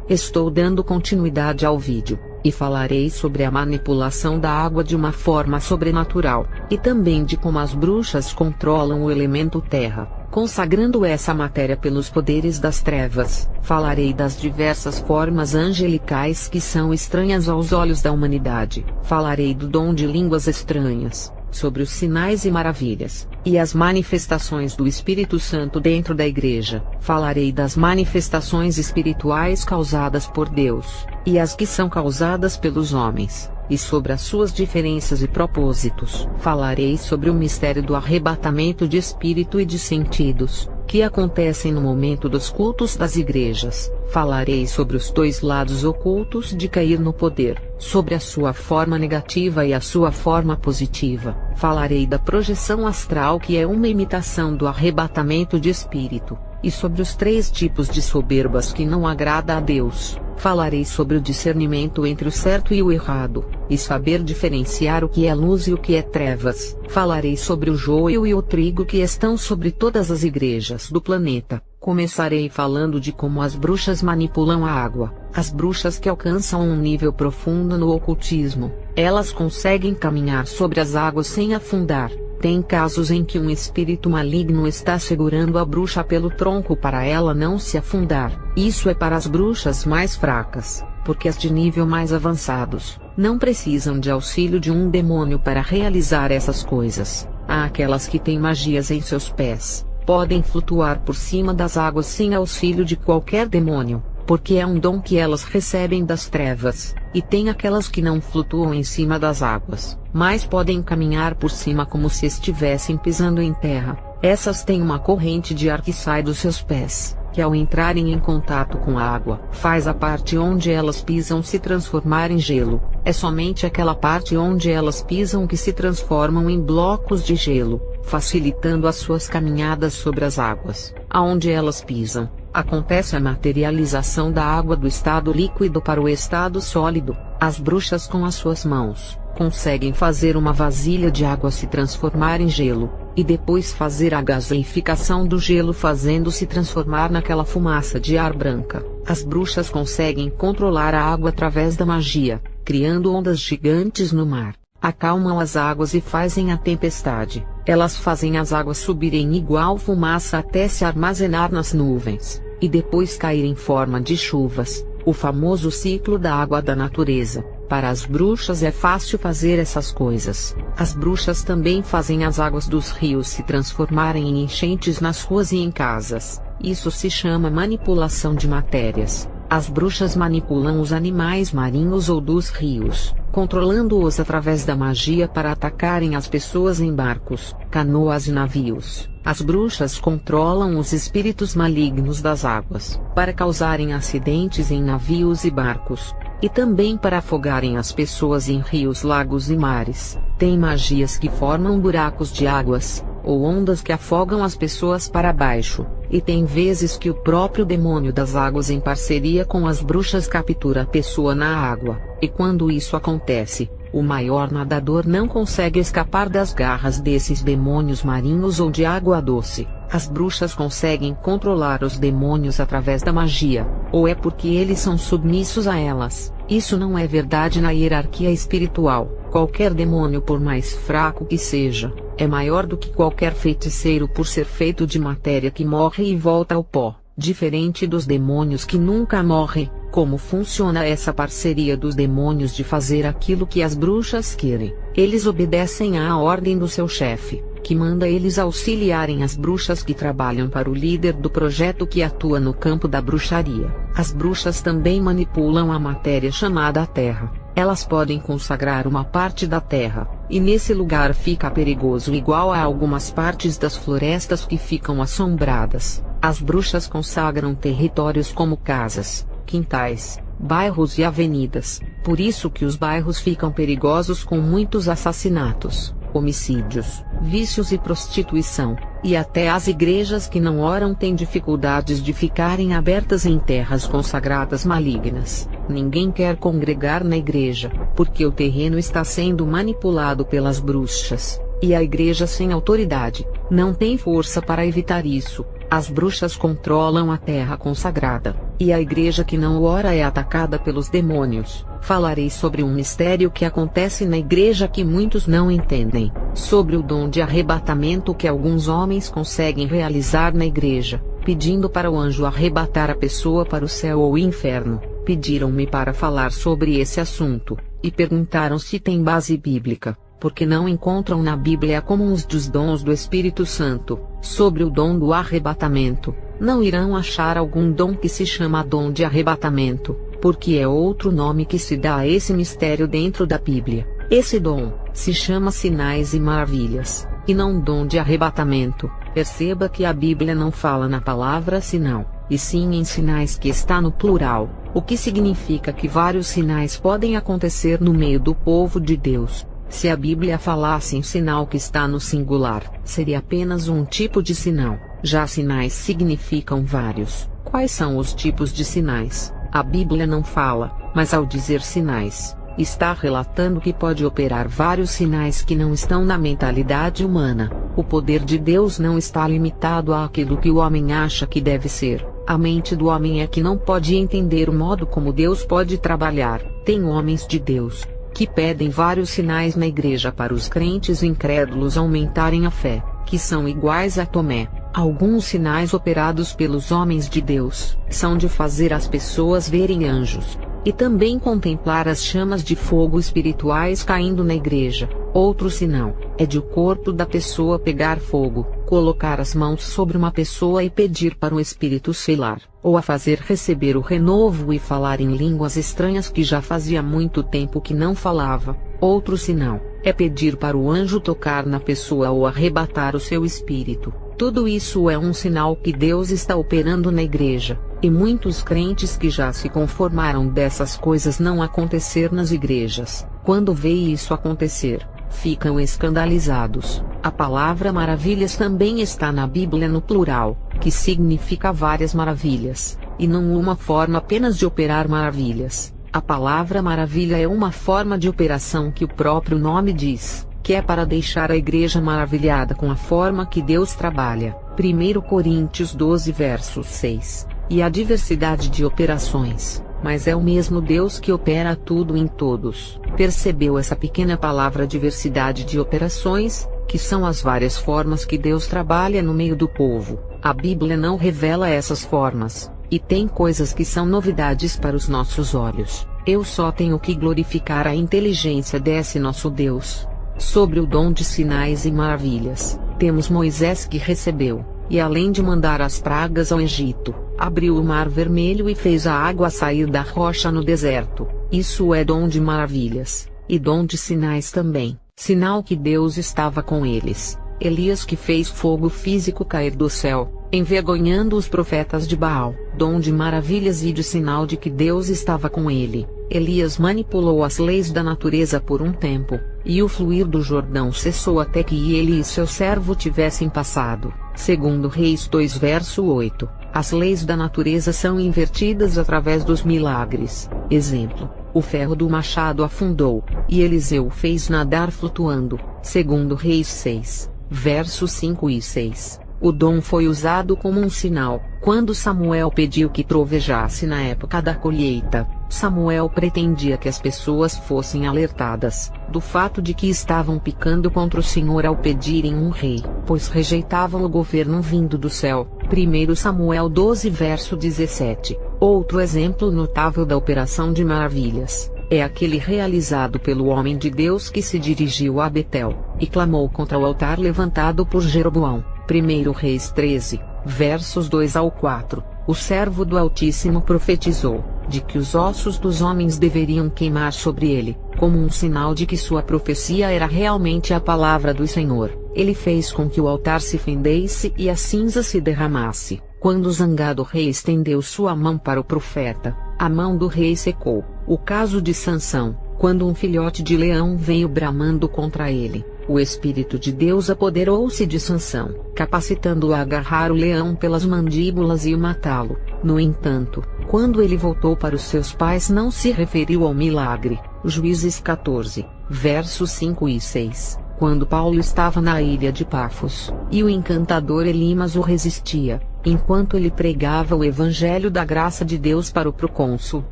estou dando continuidade ao vídeo, e falarei sobre a manipulação da água de uma forma sobrenatural, e também de como as bruxas controlam o elemento terra, consagrando essa matéria pelos poderes das trevas. Falarei das diversas formas angelicais que são estranhas aos olhos da humanidade. Falarei do dom de línguas estranhas, sobre os sinais e maravilhas, e as manifestações do Espírito Santo dentro da Igreja. Falarei das manifestações espirituais causadas por Deus, e as que são causadas pelos homens, e sobre as suas diferenças e propósitos. Falarei sobre o mistério do arrebatamento de espírito e de sentidos, que acontecem no momento dos cultos das igrejas. Falarei sobre os dois lados ocultos de cair no poder, sobre a sua forma negativa e a sua forma positiva. Falarei da projeção astral, que é uma imitação do arrebatamento de espírito, e sobre os 3 tipos de soberbas que não agrada a Deus. Falarei sobre o discernimento entre o certo e o errado, e saber diferenciar o que é luz e o que é trevas. Falarei sobre o joio e o trigo que estão sobre todas as igrejas do planeta. Começarei falando de como as bruxas manipulam a água. As bruxas que alcançam um nível profundo no ocultismo, elas conseguem caminhar sobre as águas sem afundar. Tem casos em que um espírito maligno está segurando a bruxa pelo tronco para ela não se afundar. Isso é para as bruxas mais fracas, porque as de nível mais avançados não precisam de auxílio de um demônio para realizar essas coisas. Há aquelas que têm magias em seus pés, podem flutuar por cima das águas sem auxílio de qualquer demônio, porque é um dom que elas recebem das trevas. E tem aquelas que não flutuam em cima das águas, mas podem caminhar por cima como se estivessem pisando em terra. Essas têm uma corrente de ar que sai dos seus pés, que ao entrarem em contato com a água, faz a parte onde elas pisam se transformar em gelo. É somente aquela parte onde elas pisam que se transformam em blocos de gelo, facilitando as suas caminhadas sobre as águas. Aonde elas pisam, acontece a materialização da água do estado líquido para o estado sólido. As bruxas com as suas mãos conseguem fazer uma vasilha de água se transformar em gelo, e depois fazer a gaseificação do gelo fazendo-se transformar naquela fumaça de ar branca. As bruxas conseguem controlar a água através da magia, criando ondas gigantes no mar. Acalmam as águas e fazem a tempestade. Elas fazem as águas subirem igual fumaça até se armazenar nas nuvens, e depois cair em forma de chuvas, o famoso ciclo da água da natureza. Para as bruxas é fácil fazer essas coisas. As bruxas também fazem as águas dos rios se transformarem em enchentes nas ruas e em casas. Isso se chama manipulação de matérias. As bruxas manipulam os animais marinhos ou dos rios, controlando-os através da magia para atacarem as pessoas em barcos, canoas e navios. As bruxas controlam os espíritos malignos das águas, para causarem acidentes em navios e barcos, e também para afogarem as pessoas em rios, lagos e mares. Tem magias que formam buracos de águas, ou ondas que afogam as pessoas para baixo, e tem vezes que o próprio demônio das águas em parceria com as bruxas captura a pessoa na água, e quando isso acontece, o maior nadador não consegue escapar das garras desses demônios marinhos ou de água doce. As bruxas conseguem controlar os demônios através da magia, ou é porque eles são submissos a elas. Isso não é verdade na hierarquia espiritual. Qualquer demônio, por mais fraco que seja, é maior do que qualquer feiticeiro por ser feito de matéria que morre e volta ao pó. Diferente dos demônios que nunca morrem, como funciona essa parceria dos demônios de fazer aquilo que as bruxas querem? Eles obedecem à ordem do seu chefe, que manda eles auxiliarem as bruxas que trabalham para o líder do projeto que atua no campo da bruxaria. As bruxas também manipulam a matéria chamada a terra. Elas podem consagrar uma parte da terra, e nesse lugar fica perigoso igual a algumas partes das florestas que ficam assombradas. As bruxas consagram territórios como casas, quintais, bairros e avenidas. Por isso que os bairros ficam perigosos com muitos assassinatos, homicídios, vícios e prostituição, e até as igrejas que não oram têm dificuldades de ficarem abertas em terras consagradas malignas. Ninguém quer congregar na igreja, porque o terreno está sendo manipulado pelas bruxas, e a igreja sem autoridade não tem força para evitar isso. As bruxas controlam a terra consagrada, e a igreja que não ora é atacada pelos demônios. Falarei sobre um mistério que acontece na igreja que muitos não entendem, sobre o dom de arrebatamento que alguns homens conseguem realizar na igreja, pedindo para o anjo arrebatar a pessoa para o céu ou o inferno. Pediram-me para falar sobre esse assunto, e perguntaram se tem base bíblica, porque não encontram na Bíblia comuns dos dons do Espírito Santo. Sobre o dom do arrebatamento, não irão achar algum dom que se chama dom de arrebatamento, porque é outro nome que se dá a esse mistério dentro da Bíblia. Esse dom se chama sinais e maravilhas, e não dom de arrebatamento. Perceba que a Bíblia não fala na palavra sinal, e sim em sinais, que está no plural, o que significa que vários sinais podem acontecer no meio do povo de Deus. Se a Bíblia falasse em sinal que está no singular, seria apenas um tipo de sinal. Já sinais significam vários. Quais são os tipos de sinais? A Bíblia não fala, mas ao dizer sinais, está relatando que pode operar vários sinais que não estão na mentalidade humana. O poder de Deus não está limitado àquilo que o homem acha que deve ser. A mente do homem é que não pode entender o modo como Deus pode trabalhar. Tem homens de Deus que pedem vários sinais na igreja para os crentes incrédulos aumentarem a fé, que são iguais a Tomé. Alguns sinais operados pelos homens de Deus são de fazer as pessoas verem anjos, e também contemplar as chamas de fogo espirituais caindo na igreja. Outro sinal é de o corpo da pessoa pegar fogo, colocar as mãos sobre uma pessoa e pedir para o espírito selar, ou a fazer receber o renovo e falar em línguas estranhas que já fazia muito tempo que não falava. Outro sinal é pedir para o anjo tocar na pessoa ou arrebatar o seu espírito. Tudo isso é um sinal que Deus está operando na igreja, e muitos crentes que já se conformaram dessas coisas não acontecer nas igrejas, quando vê isso acontecer, ficam escandalizados. A palavra maravilhas também está na Bíblia no plural, que significa várias maravilhas, e não uma forma apenas de operar maravilhas. A palavra maravilha é uma forma de operação que o próprio nome diz, que é para deixar a igreja maravilhada com a forma que Deus trabalha. 1 Coríntios 12 versos 6. E a diversidade de operações, mas é o mesmo Deus que opera tudo em todos. Percebeu essa pequena palavra diversidade de operações, que são as várias formas que Deus trabalha no meio do povo. A Bíblia não revela essas formas, e tem coisas que são novidades para os nossos olhos. Eu só tenho que glorificar a inteligência desse nosso Deus. Sobre o dom de sinais e maravilhas, temos Moisés que recebeu, e além de mandar as pragas ao Egito, abriu o mar vermelho e fez a água sair da rocha no deserto. Isso é dom de maravilhas, e dom de sinais também, sinal que Deus estava com eles. Elias que fez fogo físico cair do céu, envergonhando os profetas de Baal, dom de maravilhas e de sinal de que Deus estava com ele. Elias manipulou as leis da natureza por um tempo, e o fluir do Jordão cessou até que ele e seu servo tivessem passado. Segundo Reis 2 verso 8, as leis da natureza são invertidas através dos milagres. Exemplo, o ferro do machado afundou, e Eliseu fez nadar flutuando. Segundo Reis 6, versos 5 e 6. O dom foi usado como um sinal. Quando Samuel pediu que trovejasse na época da colheita, Samuel pretendia que as pessoas fossem alertadas do fato de que estavam pecando contra o Senhor ao pedirem um rei, pois rejeitavam o governo vindo do céu. 1 Samuel 12 verso 17. Outro exemplo notável da operação de maravilhas é aquele realizado pelo homem de Deus que se dirigiu a Betel, e clamou contra o altar levantado por Jeroboão. 1 Reis 13, versos 2 ao 4, o servo do Altíssimo profetizou, de que os ossos dos homens deveriam queimar sobre ele, como um sinal de que sua profecia era realmente a palavra do Senhor. Ele fez com que o altar se fendesse e a cinza se derramasse. Quando o zangado rei estendeu sua mão para o profeta, a mão do rei secou. O caso de Sansão, quando um filhote de leão veio bramando contra ele, o Espírito de Deus apoderou-se de Sansão, capacitando-o a agarrar o leão pelas mandíbulas e o matá-lo. No entanto, quando ele voltou para os seus pais, não se referiu ao milagre. Juízes 14, versos 5 e 6. Quando Paulo estava na ilha de Pafos, e o encantador Elimas o resistia, Enquanto ele pregava o evangelho da graça de Deus para o procônsul,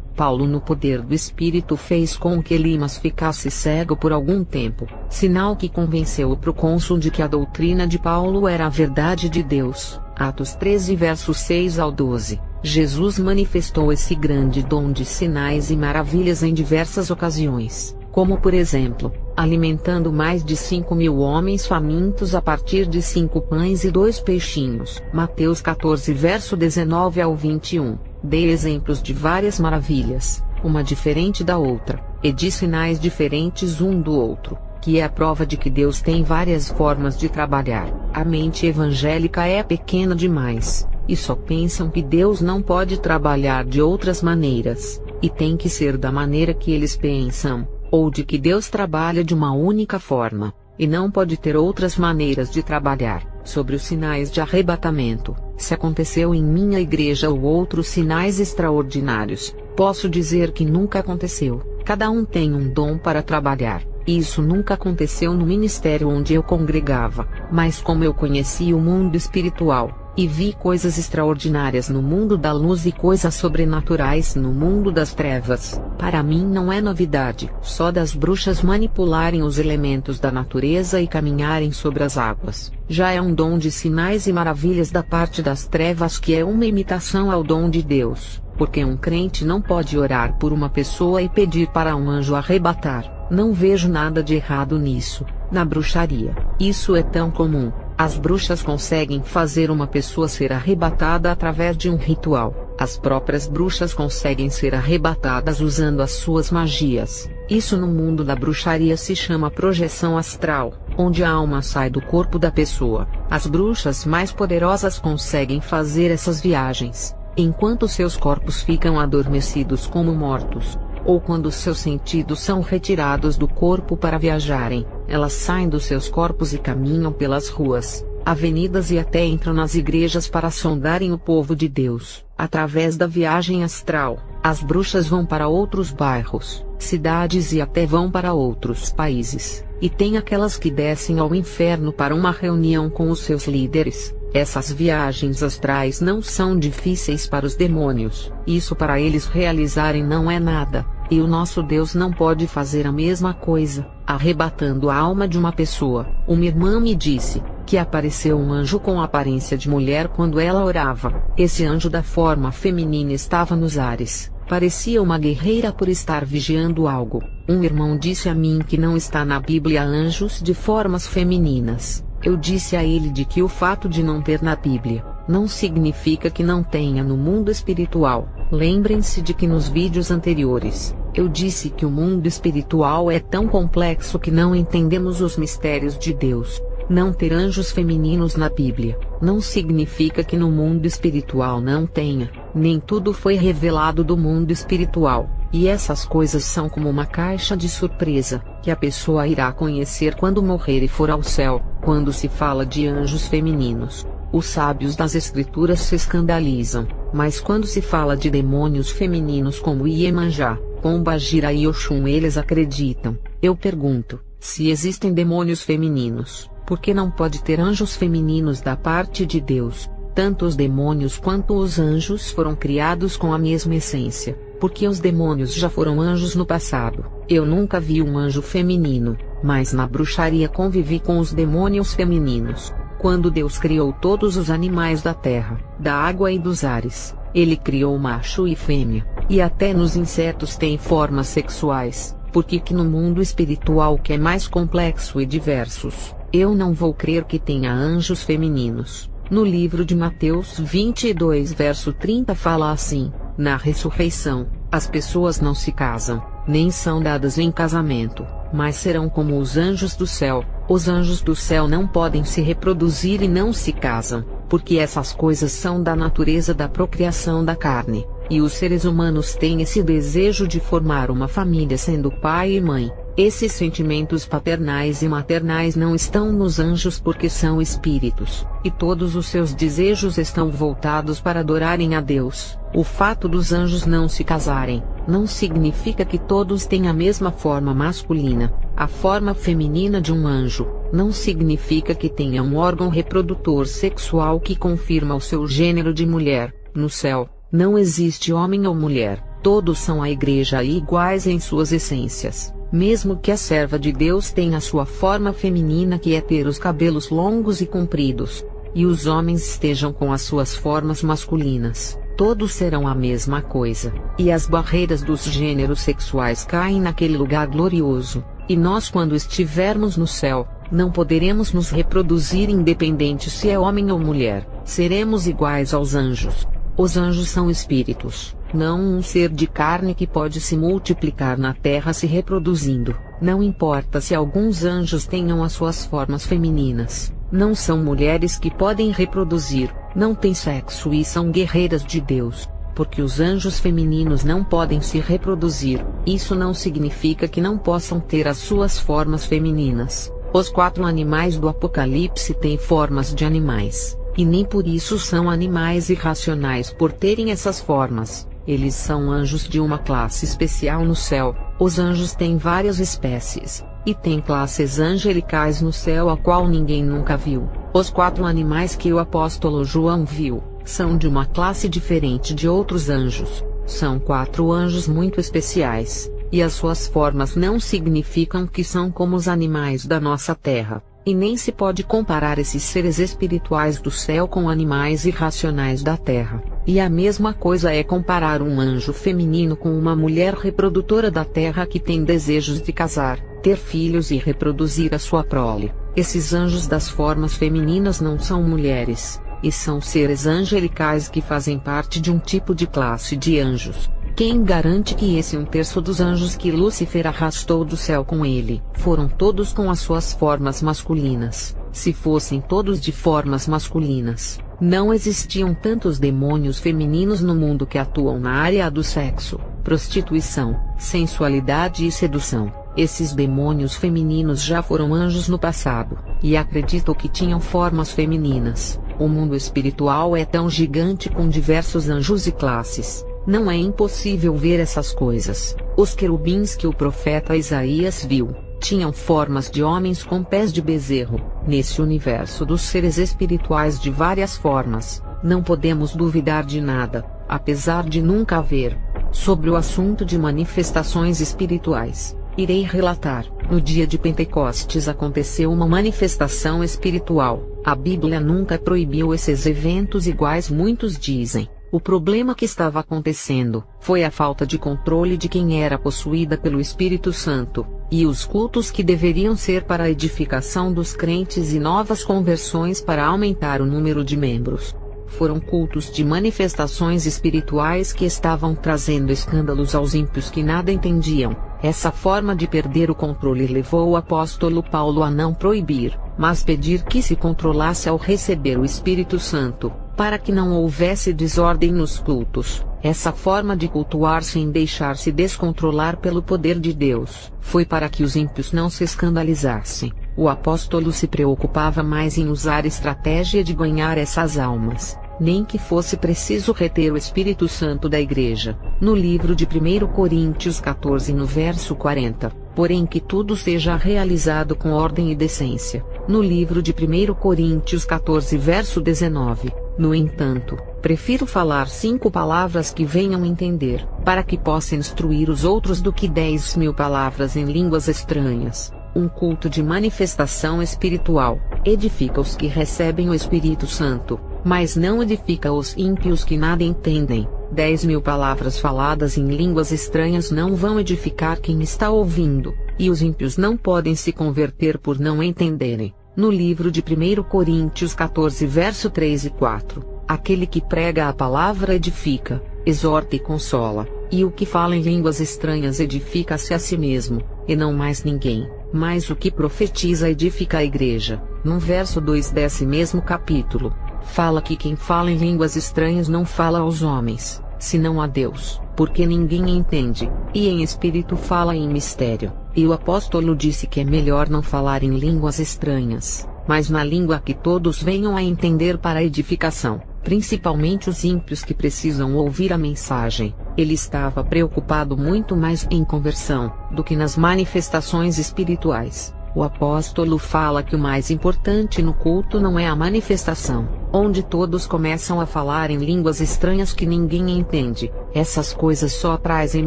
Paulo, no poder do Espírito, fez com que Elimas ficasse cego por algum tempo, sinal que convenceu o procônsul de que a doutrina de Paulo era a verdade de Deus. Atos 13 versos 6 ao 12. Jesus manifestou esse grande dom de sinais e maravilhas em diversas ocasiões, como por exemplo, alimentando mais de 5.000 homens famintos a partir de 5 pães e 2 peixinhos. Mateus 14 verso 19 ao 21. Dei exemplos de várias maravilhas, uma diferente da outra, e de sinais diferentes um do outro, que é a prova de que Deus tem várias formas de trabalhar. A mente evangélica é pequena demais, e só pensam que Deus não pode trabalhar de outras maneiras, e tem que ser da maneira que eles pensam, ou de que Deus trabalha de uma única forma, e não pode ter outras maneiras de trabalhar. Sobre os sinais de arrebatamento, se aconteceu em minha igreja ou outros sinais extraordinários, posso dizer que nunca aconteceu. Cada um tem um dom para trabalhar. Isso nunca aconteceu no ministério onde eu congregava, mas como eu conheci o mundo espiritual, e vi coisas extraordinárias no mundo da luz e coisas sobrenaturais no mundo das trevas, para mim não é novidade só das bruxas manipularem os elementos da natureza e caminharem sobre as águas. Já é um dom de sinais e maravilhas da parte das trevas, que é uma imitação ao dom de Deus, porque um crente não pode orar por uma pessoa e pedir para um anjo arrebatar. Não vejo nada de errado nisso. Na bruxaria, isso é tão comum. As bruxas conseguem fazer uma pessoa ser arrebatada através de um ritual. As próprias bruxas conseguem ser arrebatadas usando as suas magias. Isso no mundo da bruxaria se chama projeção astral, onde a alma sai do corpo da pessoa. As bruxas mais poderosas conseguem fazer essas viagens, enquanto seus corpos ficam adormecidos como mortos, ou quando seus sentidos são retirados do corpo para viajarem. Elas saem dos seus corpos e caminham pelas ruas, avenidas e até entram nas igrejas para sondarem o povo de Deus. Através da viagem astral, as bruxas vão para outros bairros, cidades e até vão para outros países. E tem aquelas que descem ao inferno para uma reunião com os seus líderes. Essas viagens astrais não são difíceis para os demônios. Isso para eles realizarem não é nada. E o nosso Deus não pode fazer a mesma coisa, arrebatando a alma de uma pessoa. Uma irmã me disse que apareceu um anjo com aparência de mulher quando ela orava. Esse anjo da forma feminina estava nos ares. Parecia uma guerreira por estar vigiando algo. Um irmão disse a mim que não está na Bíblia anjos de formas femininas. Eu disse a ele de que o fato de não ter na Bíblia, não significa que não tenha no mundo espiritual. Lembrem-se de que nos vídeos anteriores, eu disse que o mundo espiritual é tão complexo que não entendemos os mistérios de Deus. Não ter anjos femininos na Bíblia, não significa que no mundo espiritual não tenha. Nem tudo foi revelado do mundo espiritual, e essas coisas são como uma caixa de surpresa, que a pessoa irá conhecer quando morrer e for ao céu. Quando se fala de anjos femininos, os sábios das escrituras se escandalizam, mas quando se fala de demônios femininos como Iemanjá, Pombagira e Oxum, eles acreditam. Eu pergunto, se existem demônios femininos, por que não pode ter anjos femininos da parte de Deus? Tanto os demônios quanto os anjos foram criados com a mesma essência, porque os demônios já foram anjos no passado. Eu nunca vi um anjo feminino, mas na bruxaria convivi com os demônios femininos. Quando Deus criou todos os animais da terra, da água e dos ares, Ele criou macho e fêmea, e até nos insetos tem formas sexuais. Por que no mundo espiritual, que é mais complexo e diversos, eu não vou crer que tenha anjos femininos? No livro de Mateus 22 verso 30 fala assim: na ressurreição, as pessoas não se casam, nem são dadas em casamento, mas serão como os anjos do céu. Os anjos do céu não podem se reproduzir e não se casam, porque essas coisas são da natureza da procriação da carne, e os seres humanos têm esse desejo de formar uma família sendo pai e mãe. Esses sentimentos paternais e maternais não estão nos anjos porque são espíritos, e todos os seus desejos estão voltados para adorarem a Deus. O fato dos anjos não se casarem, não significa que todos têm a mesma forma masculina. A forma feminina de um anjo, não significa que tenha um órgão reprodutor sexual que confirma o seu gênero de mulher. No céu, não existe homem ou mulher, todos são a igreja e iguais em suas essências. Mesmo que a serva de Deus tenha sua forma feminina que é ter os cabelos longos e compridos, e os homens estejam com as suas formas masculinas, todos serão a mesma coisa, e as barreiras dos gêneros sexuais caem naquele lugar glorioso, e nós quando estivermos no céu, não poderemos nos reproduzir independente se é homem ou mulher, seremos iguais aos anjos. Os anjos são espíritos, não um ser de carne que pode se multiplicar na terra se reproduzindo. Não importa se alguns anjos tenham as suas formas femininas, não são mulheres que podem reproduzir, não têm sexo e são guerreiras de Deus, porque os anjos femininos não podem se reproduzir. Isso não significa que não possam ter as suas formas femininas. Os 4 animais do Apocalipse têm formas de animais, e nem por isso são animais irracionais por terem essas formas. Eles são anjos de uma classe especial no céu. Os anjos têm várias espécies, e tem classes angelicais no céu a qual ninguém nunca viu. Os 4 animais que o apóstolo João viu, são de uma classe diferente de outros anjos. São 4 anjos muito especiais, e as suas formas não significam que são como os animais da nossa terra. E nem se pode comparar esses seres espirituais do céu com animais irracionais da terra. E a mesma coisa é comparar um anjo feminino com uma mulher reprodutora da terra que tem desejos de casar, ter filhos e reproduzir a sua prole. Esses anjos das formas femininas não são mulheres, e são seres angelicais que fazem parte de um tipo de classe de anjos. Quem garante que esse 1/3 dos anjos que Lúcifer arrastou do céu com ele, foram todos com as suas formas masculinas? Se fossem todos de formas masculinas, não existiam tantos demônios femininos no mundo que atuam na área do sexo, prostituição, sensualidade e sedução. Esses demônios femininos já foram anjos no passado, e acredito que tinham formas femininas. O mundo espiritual é tão gigante com diversos anjos e classes. Não é impossível ver essas coisas. Os querubins que o profeta Isaías viu, tinham formas de homens com pés de bezerro. Nesse universo dos seres espirituais de várias formas, não podemos duvidar de nada, apesar de nunca haver. Sobre o assunto de manifestações espirituais, irei relatar. No dia de Pentecostes aconteceu uma manifestação espiritual. A Bíblia nunca proibiu esses eventos iguais, muitos dizem. O problema que estava acontecendo foi a falta de controle de quem era possuída pelo Espírito Santo, e os cultos que deveriam ser para a edificação dos crentes e novas conversões para aumentar o número de membros. Foram cultos de manifestações espirituais que estavam trazendo escândalos aos ímpios que nada entendiam. Essa forma de perder o controle levou o apóstolo Paulo a não proibir, mas pedir que se controlasse ao receber o Espírito Santo, para que não houvesse desordem nos cultos. Essa forma de cultuar sem deixar-se descontrolar pelo poder de Deus, foi para que os ímpios não se escandalizassem. O apóstolo se preocupava mais em usar estratégia de ganhar essas almas, nem que fosse preciso reter o Espírito Santo da igreja. No livro de 1 Coríntios 14 no verso 40, porém que tudo seja realizado com ordem e decência. No livro de 1 Coríntios 14 verso 19, no entanto, prefiro falar 5 palavras que venham entender, para que possa instruir os outros do que 10.000 palavras em línguas estranhas. Um culto de manifestação espiritual edifica os que recebem o Espírito Santo, mas não edifica os ímpios que nada entendem. 10.000 palavras faladas em línguas estranhas não vão edificar quem está ouvindo, e os ímpios não podem se converter por não entenderem. No livro de 1 Coríntios 14 verso 3 e 4, aquele que prega a palavra edifica, exorta e consola, e o que fala em línguas estranhas edifica-se a si mesmo, e não mais ninguém. Mas o que profetiza edifica a igreja. No verso 2 desse mesmo capítulo, fala que quem fala em línguas estranhas não fala aos homens, senão a Deus, porque ninguém entende, e em espírito fala em mistério. e o apóstolo disse que é melhor não falar em línguas estranhas, mas na língua que todos venham a entender para a edificação, principalmente os ímpios que precisam ouvir a mensagem. Ele estava preocupado muito mais em conversão do que nas manifestações espirituais. O apóstolo fala que o mais importante no culto não é a manifestação, onde todos começam a falar em línguas estranhas que ninguém entende. Essas coisas só trazem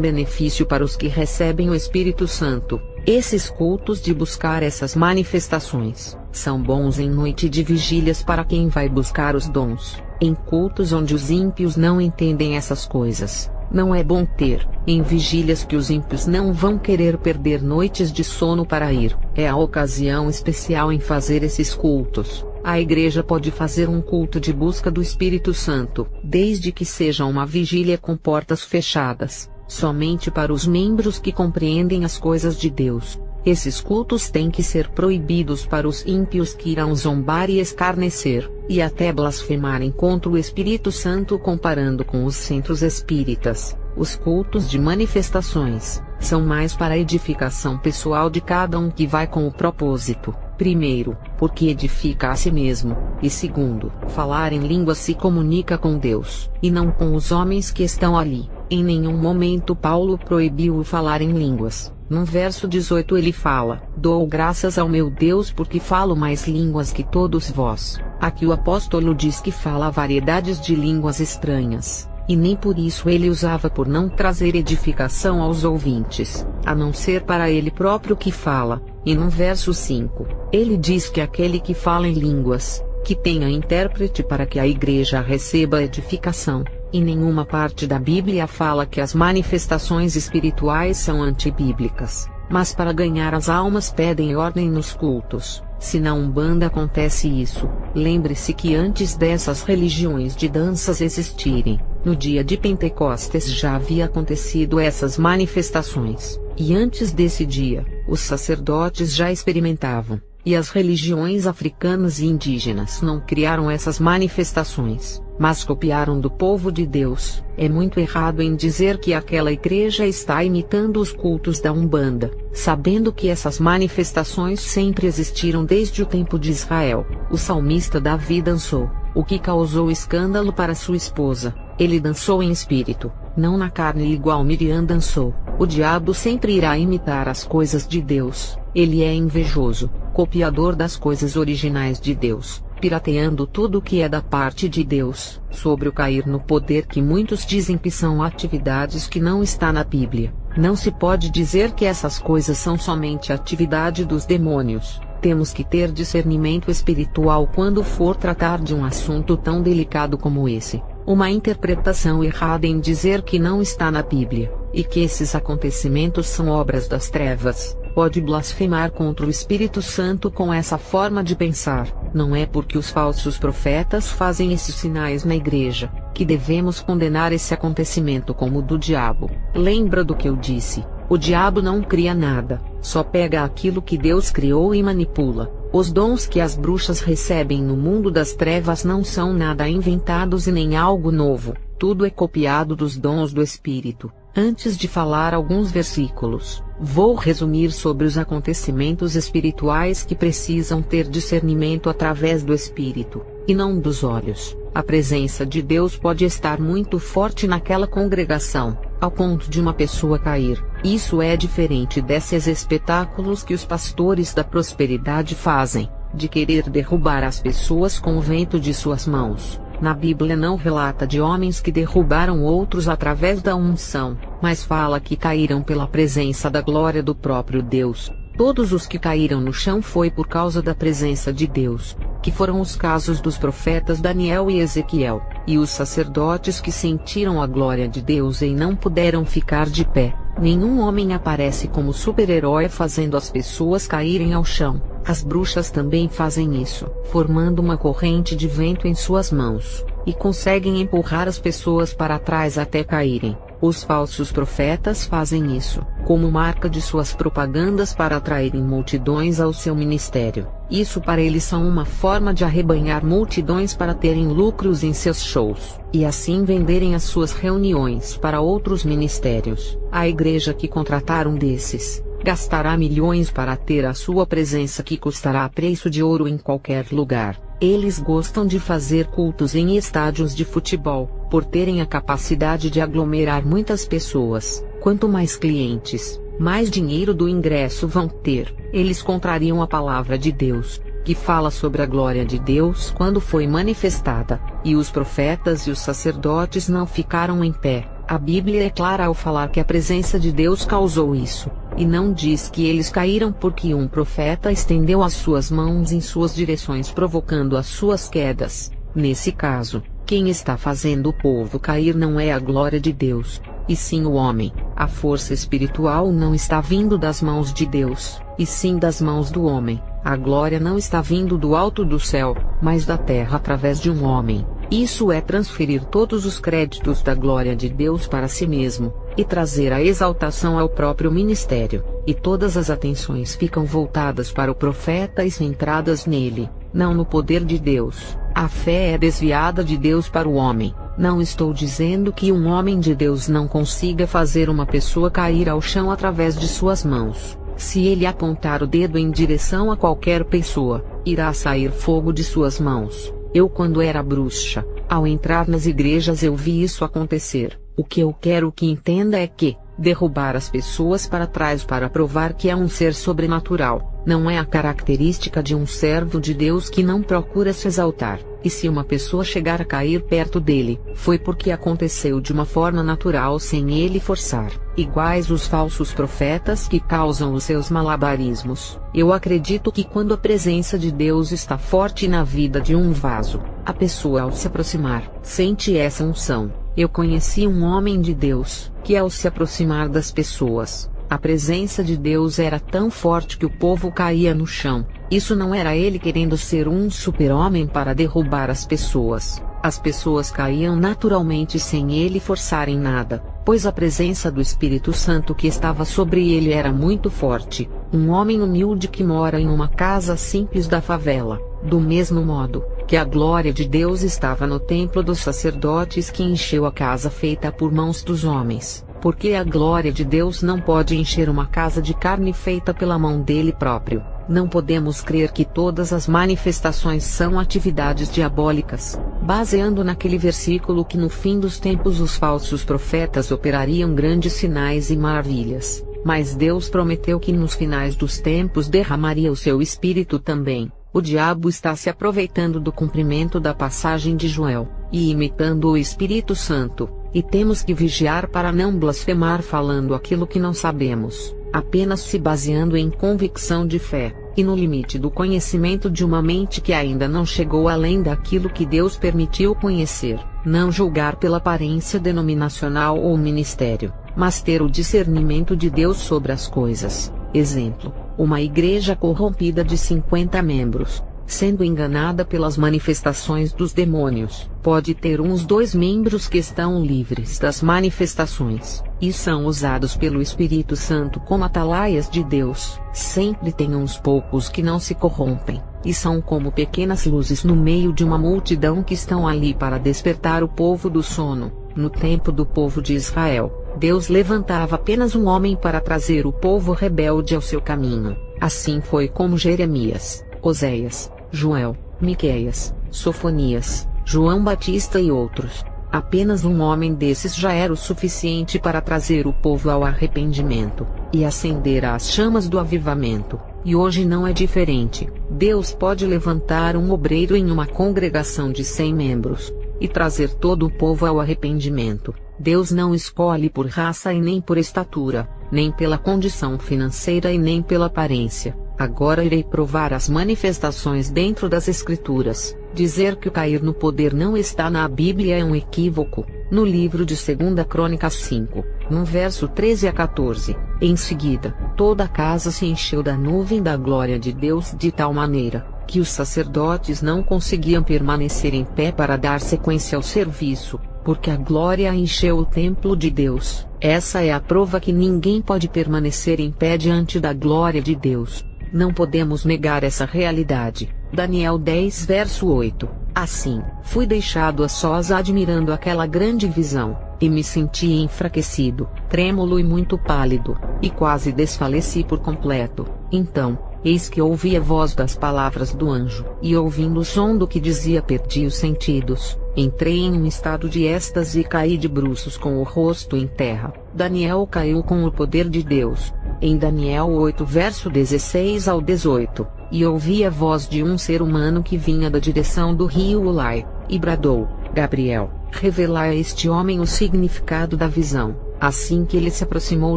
benefício para os que recebem o Espírito Santo. Esses cultos de buscar essas manifestações são bons em noite de vigílias para quem vai buscar os dons. Em cultos onde os ímpios não entendem essas coisas, não é bom ter. Em vigílias que os ímpios não vão querer perder noites de sono para ir, é a ocasião especial em fazer esses cultos. A igreja pode fazer um culto de busca do Espírito Santo, desde que seja uma vigília com portas fechadas, somente para os membros que compreendem as coisas de Deus. Esses cultos têm que ser proibidos para os ímpios que irão zombar e escarnecer, e até blasfemarem contra o Espírito Santo comparando com os centros espíritas. Os cultos de manifestações são mais para a edificação pessoal de cada um que vai com o propósito, primeiro, porque edifica a si mesmo, e segundo, falar em línguas se comunica com Deus, e não com os homens que estão ali. Em nenhum momento Paulo proibiu o falar em línguas. No verso 18 ele fala: "Dou graças ao meu Deus porque falo mais línguas que todos vós." Aqui o apóstolo diz que fala variedades de línguas estranhas, e nem por isso ele usava por não trazer edificação aos ouvintes, a não ser para ele próprio que fala. E no verso 5, ele diz que aquele que fala em línguas, que tenha intérprete para que a igreja receba edificação. Em nenhuma parte da Bíblia fala que as manifestações espirituais são antibíblicas, mas para ganhar as almas pedem ordem nos cultos. Se na Umbanda acontece isso, lembre-se que antes dessas religiões de danças existirem, no dia de Pentecostes já havia acontecido essas manifestações, e antes desse dia, os sacerdotes já experimentavam. E as religiões africanas e indígenas não criaram essas manifestações, mas copiaram do povo de Deus. É muito errado em dizer que aquela igreja está imitando os cultos da Umbanda, sabendo que essas manifestações sempre existiram desde o tempo de Israel. O salmista Davi dançou, o que causou escândalo para sua esposa. Ele dançou em espírito, não na carne, igual Miriam dançou. O diabo sempre irá imitar as coisas de Deus. Ele é invejoso, copiador das coisas originais de Deus, pirateando tudo o que é da parte de Deus. Sobre o cair no poder, que muitos dizem que são atividades que não está na Bíblia, não se pode dizer que essas coisas são somente atividade dos demônios. Temos que ter discernimento espiritual quando for tratar de um assunto tão delicado como esse. Uma interpretação errada em dizer que não está na Bíblia, e que esses acontecimentos são obras das trevas, pode blasfemar contra o Espírito Santo com essa forma de pensar. Não é porque os falsos profetas fazem esses sinais na igreja, que devemos condenar esse acontecimento como do diabo. Lembra do que eu disse? O diabo não cria nada, só pega aquilo que Deus criou e manipula. Os dons que as bruxas recebem no mundo das trevas não são nada inventados e nem algo novo, tudo é copiado dos dons do Espírito. Antes de falar alguns versículos, vou resumir sobre os acontecimentos espirituais que precisam ter discernimento através do Espírito, e não dos olhos. A presença de Deus pode estar muito forte naquela congregação, ao ponto de uma pessoa cair. Isso é diferente desses espetáculos que os pastores da prosperidade fazem, de querer derrubar as pessoas com o vento de suas mãos. Na Bíblia não relata de homens que derrubaram outros através da unção, mas fala que caíram pela presença da glória do próprio Deus. Todos os que caíram no chão foi por causa da presença de Deus, que foram os casos dos profetas Daniel e Ezequiel, e os sacerdotes que sentiram a glória de Deus e não puderam ficar de pé. Nenhum homem aparece como super-herói fazendo as pessoas caírem ao chão. As bruxas também fazem isso, formando uma corrente de vento em suas mãos, e conseguem empurrar as pessoas para trás até caírem. Os falsos profetas fazem isso, como marca de suas propagandas para atraírem multidões ao seu ministério. Isso para eles são uma forma de arrebanhar multidões para terem lucros em seus shows, e assim venderem as suas reuniões para outros ministérios. A igreja que contratar um desses, gastará milhões para ter a sua presença que custará a preço de ouro em qualquer lugar. Eles gostam de fazer cultos em estádios de futebol, por terem a capacidade de aglomerar muitas pessoas. Quanto mais clientes, mais dinheiro do ingresso vão ter. Eles contrariam a palavra de Deus, que fala sobre a glória de Deus quando foi manifestada, e os profetas e os sacerdotes não ficaram em pé. A Bíblia é clara ao falar que a presença de Deus causou isso, e não diz que eles caíram porque um profeta estendeu as suas mãos em suas direções provocando as suas quedas. Nesse caso, quem está fazendo o povo cair não é a glória de Deus, e sim o homem. A força espiritual não está vindo das mãos de Deus, e sim das mãos do homem. A glória não está vindo do alto do céu, mas da terra através de um homem. Isso é transferir todos os créditos da glória de Deus para si mesmo, e trazer a exaltação ao próprio ministério, e todas as atenções ficam voltadas para o profeta e centradas nele, não no poder de Deus. A fé é desviada de Deus para o homem. Não estou dizendo que um homem de Deus não consiga fazer uma pessoa cair ao chão através de suas mãos. Se ele apontar o dedo em direção a qualquer pessoa, irá sair fogo de suas mãos. Quando era bruxa, ao entrar nas igrejas eu vi isso acontecer. O que eu quero que entenda é que, derrubar as pessoas para trás para provar que é um ser sobrenatural, não é a característica de um servo de Deus que não procura se exaltar. E se uma pessoa chegar a cair perto dele, foi porque aconteceu de uma forma natural sem ele forçar. Iguais os falsos profetas que causam os seus malabarismos. Eu acredito que quando a presença de Deus está forte na vida de um vaso, a pessoa ao se aproximar, sente essa unção. Eu conheci um homem de Deus, que ao se aproximar das pessoas, a presença de Deus era tão forte que o povo caía no chão. Isso não era ele querendo ser um super-homem para derrubar as pessoas. As pessoas caíam naturalmente sem ele forçarem nada, pois a presença do Espírito Santo que estava sobre ele era muito forte. Um homem humilde que mora em uma casa simples da favela, do mesmo modo que a glória de Deus estava no templo dos sacerdotes que encheu a casa feita por mãos dos homens. Porque a glória de Deus não pode encher uma casa de carne feita pela mão dele próprio. Não podemos crer que todas as manifestações são atividades diabólicas, baseando naquele versículo que no fim dos tempos os falsos profetas operariam grandes sinais e maravilhas. Mas Deus prometeu que nos finais dos tempos derramaria o seu Espírito também. O diabo está se aproveitando do cumprimento da passagem de Joel, e imitando o Espírito Santo, e temos que vigiar para não blasfemar falando aquilo que não sabemos, apenas se baseando em convicção de fé, e no limite do conhecimento de uma mente que ainda não chegou além daquilo que Deus permitiu conhecer. Não julgar pela aparência denominacional ou ministério, mas ter o discernimento de Deus sobre as coisas. Exemplo: uma igreja corrompida de 50 membros, sendo enganada pelas manifestações dos demônios, pode ter uns 2 membros que estão livres das manifestações, e são usados pelo Espírito Santo como atalaias de Deus. Sempre tem uns poucos que não se corrompem, e são como pequenas luzes no meio de uma multidão que estão ali para despertar o povo do sono. No tempo do povo de Israel, Deus levantava apenas um homem para trazer o povo rebelde ao seu caminho. Assim foi como Jeremias, Oséias, Joel, Miqueias, Sofonias, João Batista e outros. Apenas um homem desses já era o suficiente para trazer o povo ao arrependimento, e acender as chamas do avivamento. E hoje não é diferente. Deus pode levantar um obreiro em uma congregação de 100 membros, e trazer todo o povo ao arrependimento. Deus não escolhe por raça e nem por estatura, nem pela condição financeira e nem pela aparência. Agora irei provar as manifestações dentro das Escrituras. Dizer que o cair no poder não está na Bíblia é um equívoco. No livro de 2 Crônicas 5, no verso 13 a 14, em seguida, toda a casa se encheu da nuvem da glória de Deus de tal maneira, que os sacerdotes não conseguiam permanecer em pé para dar sequência ao serviço, porque a glória encheu o templo de Deus. Essa é a prova que ninguém pode permanecer em pé diante da glória de Deus. Não podemos negar essa realidade. Daniel 10 verso 8. Assim, fui deixado a sós admirando aquela grande visão. e me senti enfraquecido, trêmulo e muito pálido, e quase desfaleci por completo. Então, eis que ouvi a voz das palavras do anjo, e ouvindo o som do que dizia perdi os sentidos, entrei em um estado de êxtase e caí de bruços com o rosto em terra. Daniel caiu com o poder de Deus. Em Daniel 8 verso 16 ao 18, e ouvi a voz de um ser humano que vinha da direção do rio Ulai, e bradou: Gabriel, revelai a este homem o significado da visão. Assim que ele se aproximou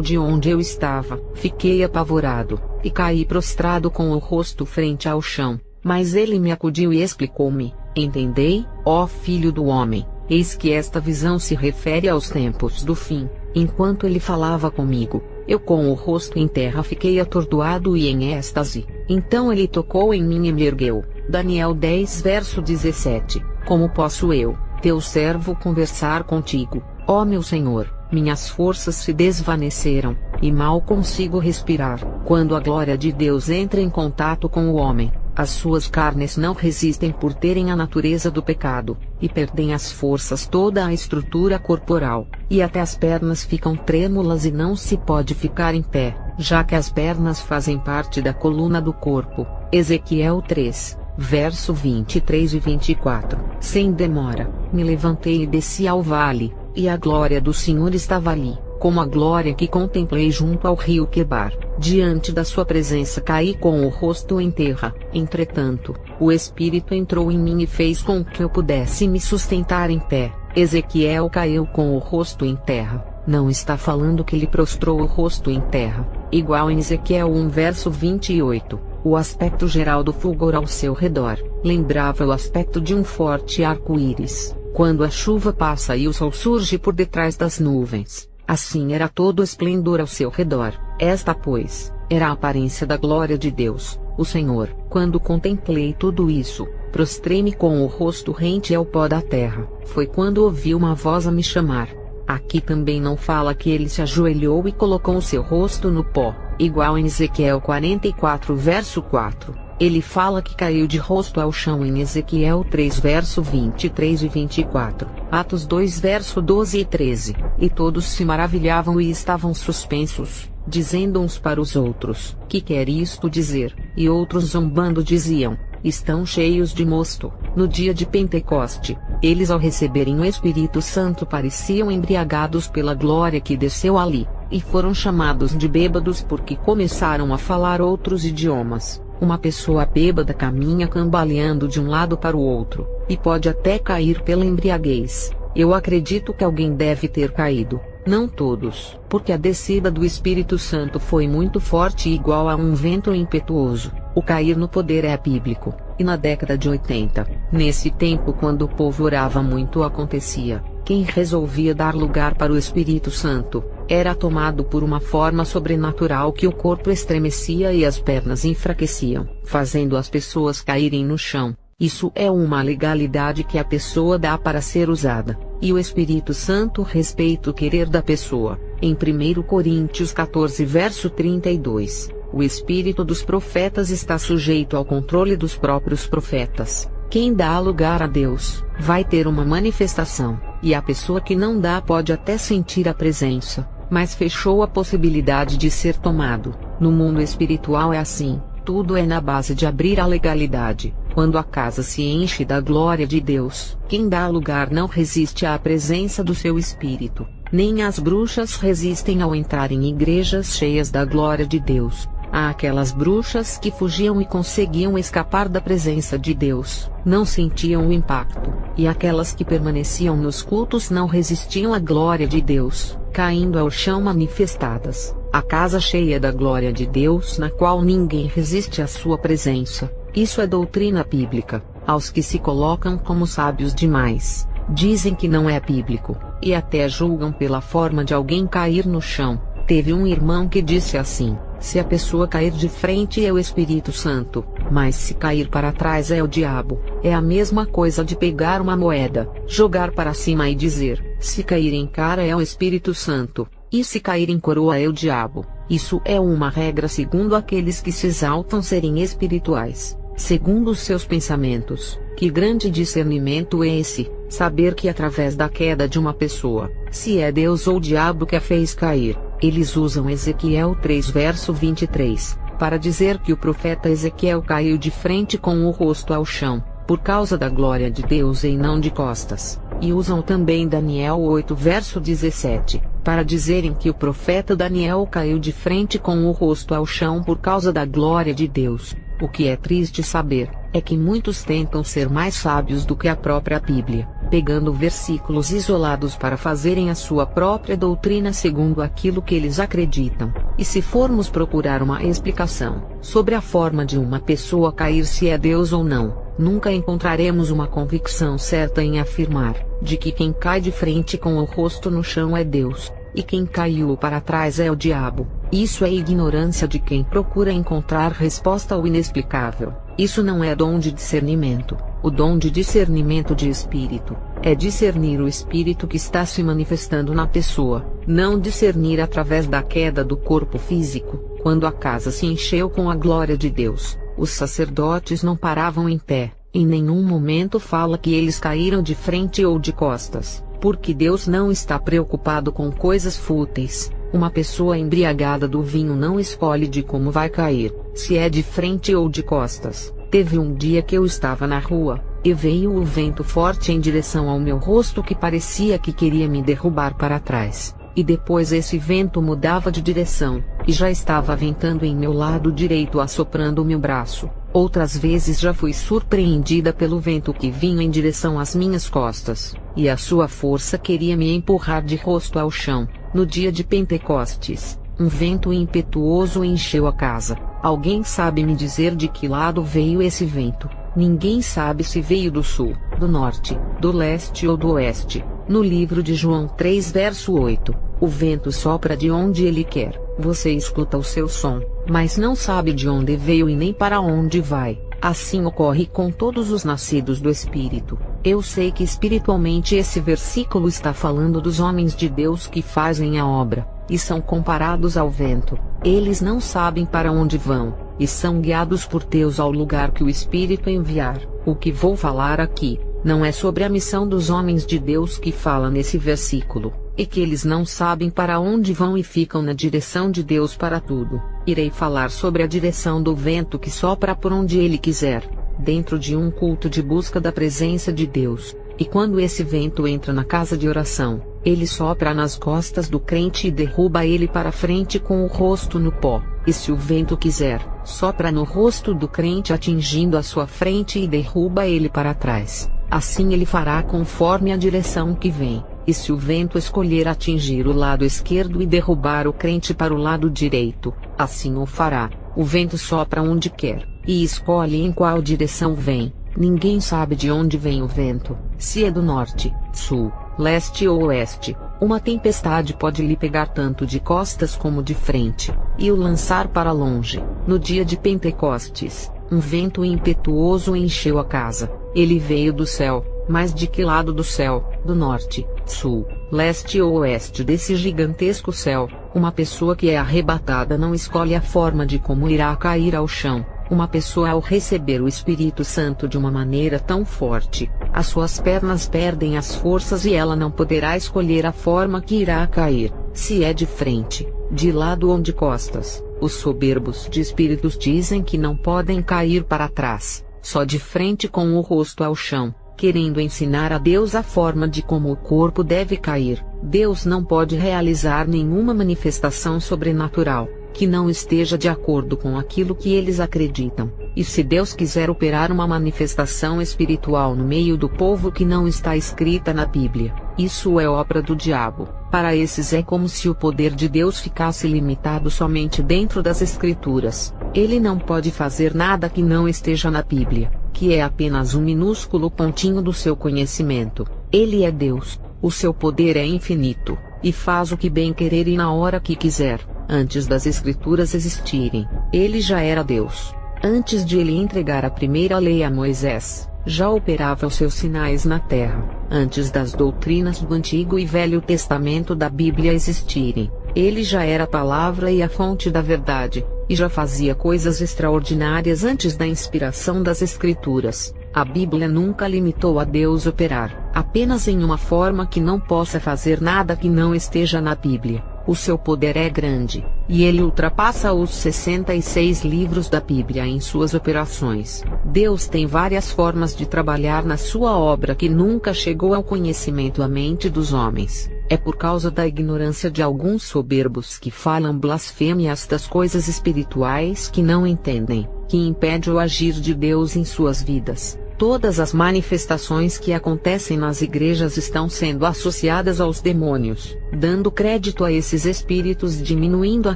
de onde eu estava, fiquei apavorado, e caí prostrado com o rosto frente ao chão. Mas ele me acudiu e explicou-me: Entendei, ó filho do homem, eis que esta visão se refere aos tempos do fim. Enquanto ele falava comigo, eu com o rosto em terra fiquei atordoado e em êxtase. Então ele tocou em mim e me ergueu. Daniel 10 verso 17. Como posso eu, teu servo, conversar contigo, ó meu Senhor? Minhas forças se desvaneceram, e mal consigo respirar. Quando a glória de Deus entra em contato com o homem, as suas carnes não resistem por terem a natureza do pecado, e perdem as forças, toda a estrutura corporal, e até as pernas ficam trêmulas e não se pode ficar em pé, já que as pernas fazem parte da coluna do corpo. Ezequiel 3, verso 23 e 24. Sem demora, me levantei e desci ao vale, e a glória do Senhor estava ali, como a glória que contemplei junto ao rio Quebar. Diante da sua presença caí com o rosto em terra. Entretanto, o Espírito entrou em mim e fez com que eu pudesse me sustentar em pé. Ezequiel caiu com o rosto em terra. Não está falando que ele prostrou o rosto em terra, igual em Ezequiel 1 verso 28. O aspecto geral do fulgor ao seu redor lembrava o aspecto de um forte arco-íris, quando a chuva passa e o sol surge por detrás das nuvens. Assim era todo o esplendor ao seu redor. Esta, pois, era a aparência da glória de Deus, o Senhor. Quando contemplei tudo isso, prostrei-me com o rosto rente ao pó da terra. Foi quando ouvi uma voz a me chamar. Aqui também não fala que ele se ajoelhou e colocou o seu rosto no pó, igual em Ezequiel 44 verso 4. Ele fala que caiu de rosto ao chão em Ezequiel 3 verso 23 e 24, Atos 2 verso 12 e 13, e todos se maravilhavam e estavam suspensos, dizendo uns para os outros: Que quer isto dizer? E outros zombando diziam: Estão cheios de mosto. No dia de Pentecoste, eles ao receberem o Espírito Santo pareciam embriagados pela glória que desceu ali, e foram chamados de bêbados porque começaram a falar outros idiomas. Uma pessoa bêbada caminha cambaleando de um lado para o outro, e pode até cair pela embriaguez. Eu acredito que alguém deve ter caído, não todos, porque a descida do Espírito Santo foi muito forte e igual a um vento impetuoso. O cair no poder é bíblico, e na década de 80, nesse tempo quando o povo orava muito acontecia, quem resolvia dar lugar para o Espírito Santo, era tomado por uma forma sobrenatural que o corpo estremecia e as pernas enfraqueciam, fazendo as pessoas caírem no chão. Isso é uma legalidade que a pessoa dá para ser usada, e o Espírito Santo respeita o querer da pessoa. Em 1 Coríntios 14 verso 32, o espírito dos profetas está sujeito ao controle dos próprios profetas. Quem dá lugar a Deus, vai ter uma manifestação, e a pessoa que não dá pode até sentir a presença, mas fechou a possibilidade de ser tomado. No mundo espiritual é assim, tudo é na base de abrir a legalidade. Quando a casa se enche da glória de Deus, quem dá lugar não resiste à presença do seu espírito, nem as bruxas resistem ao entrar em igrejas cheias da glória de Deus. Há aquelas bruxas que fugiam e conseguiam escapar da presença de Deus, não sentiam o impacto, e aquelas que permaneciam nos cultos não resistiam à glória de Deus, caindo ao chão manifestadas. A casa cheia da glória de Deus na qual ninguém resiste à sua presença. Isso é doutrina bíblica. Aos que se colocam como sábios demais, dizem que não é bíblico, e até julgam pela forma de alguém cair no chão. Teve um irmão que disse assim: se a pessoa cair de frente é o Espírito Santo, mas se cair para trás é o diabo. É a mesma coisa de pegar uma moeda, jogar para cima e dizer: se cair em cara é o Espírito Santo, e se cair em coroa é o diabo. Isso é uma regra segundo aqueles que se exaltam serem espirituais. segundo os seus pensamentos. Que grande discernimento é esse, saber que através da queda de uma pessoa, se é Deus ou o diabo que a fez cair. Eles usam Ezequiel 3 verso 23, para dizer que o profeta Ezequiel caiu de frente com o rosto ao chão, por causa da glória de Deus e não de costas. E usam também Daniel 8 verso 17, para dizerem que o profeta Daniel caiu de frente com o rosto ao chão por causa da glória de Deus. O que é triste saber, é que muitos tentam ser mais sábios do que a própria Bíblia, pegando versículos isolados para fazerem a sua própria doutrina segundo aquilo que eles acreditam. E se formos procurar uma explicação sobre a forma de uma pessoa cair, se é Deus ou não, nunca encontraremos uma convicção certa em afirmar de que quem cai de frente com o rosto no chão é Deus, e quem caiu para trás é o diabo. Isso é ignorância de quem procura encontrar resposta ao inexplicável. Isso não é dom de discernimento. O dom de discernimento de espírito é discernir o espírito que está se manifestando na pessoa, não discernir através da queda do corpo físico. Quando a casa se encheu com a glória de Deus, os sacerdotes não paravam em pé. Em nenhum momento fala que eles caíram de frente ou de costas, porque Deus não está preocupado com coisas fúteis. Uma pessoa embriagada do vinho não escolhe de como vai cair, se é de frente ou de costas. Teve um dia que eu estava na rua, e veio o vento forte em direção ao meu rosto que parecia que queria me derrubar para trás. E depois esse vento mudava de direção, e já estava ventando em meu lado direito, assoprando o meu braço. Outras vezes já fui surpreendida pelo vento que vinha em direção às minhas costas, e a sua força queria me empurrar de rosto ao chão. No dia de Pentecostes, um vento impetuoso encheu a casa. Alguém sabe me dizer de que lado veio esse vento? Ninguém sabe se veio do sul, do norte, do leste ou do oeste. No livro de João 3 verso 8, o vento sopra de onde ele quer. Você escuta o seu som, mas não sabe de onde veio e nem para onde vai. Assim ocorre com todos os nascidos do Espírito. Eu sei que espiritualmente esse versículo está falando dos homens de Deus que fazem a obra, e são comparados ao vento. Eles não sabem para onde vão, e são guiados por Deus ao lugar que o Espírito enviar. O que vou falar aqui não é sobre a missão dos homens de Deus que fala nesse versículo, e que eles não sabem para onde vão e ficam na direção de Deus para tudo. Irei falar sobre a direção do vento que sopra por onde ele quiser, dentro de um culto de busca da presença de Deus. E quando esse vento entra na casa de oração, ele sopra nas costas do crente e derruba ele para frente com o rosto no pó. E se o vento quiser, sopra no rosto do crente atingindo a sua frente e derruba ele para trás. Assim ele fará conforme a direção que vem. E se o vento escolher atingir o lado esquerdo e derrubar o crente para o lado direito, assim o fará. O vento sopra onde quer, e escolhe em qual direção vem. Ninguém sabe de onde vem o vento, se é do norte, sul, leste ou oeste. Uma tempestade pode lhe pegar tanto de costas como de frente, e o lançar para longe. No dia de Pentecostes, um vento impetuoso encheu a casa. Ele veio do céu, mas de que lado do céu? Do norte, sul, leste ou oeste desse gigantesco céu. Uma pessoa que é arrebatada não escolhe a forma de como irá cair ao chão. Uma pessoa ao receber o Espírito Santo de uma maneira tão forte, as suas pernas perdem as forças e ela não poderá escolher a forma que irá cair, se é de frente, de lado ou de costas. Os soberbos de espíritos dizem que não podem cair para trás, só de frente com o rosto ao chão, querendo ensinar a Deus a forma de como o corpo deve cair. Deus não pode realizar nenhuma manifestação sobrenatural que não esteja de acordo com aquilo que eles acreditam. E se Deus quiser operar uma manifestação espiritual no meio do povo que não está escrita na Bíblia, isso é obra do diabo. Para esses é como se o poder de Deus ficasse limitado somente dentro das Escrituras. Ele não pode fazer nada que não esteja na Bíblia, que é apenas um minúsculo pontinho do seu conhecimento. Ele é Deus, o seu poder é infinito, e faz o que bem querer e na hora que quiser. Antes das Escrituras existirem, ele já era Deus. Antes de ele entregar a primeira lei a Moisés, já operava os seus sinais na terra. Antes das doutrinas do Antigo e Velho Testamento da Bíblia existirem, ele já era a palavra e a fonte da verdade. e já fazia coisas extraordinárias antes da inspiração das Escrituras. A Bíblia nunca limitou a Deus operar apenas em uma forma que não possa fazer nada que não esteja na Bíblia. O seu poder é grande, e ele ultrapassa os 66 livros da Bíblia em suas operações. Deus tem várias formas de trabalhar na sua obra que nunca chegou ao conhecimento à mente dos homens. É por causa da ignorância de alguns soberbos que falam blasfêmias das coisas espirituais que não entendem, que impede o agir de Deus em suas vidas. Todas as manifestações que acontecem nas igrejas estão sendo associadas aos demônios, dando crédito a esses espíritos e diminuindo a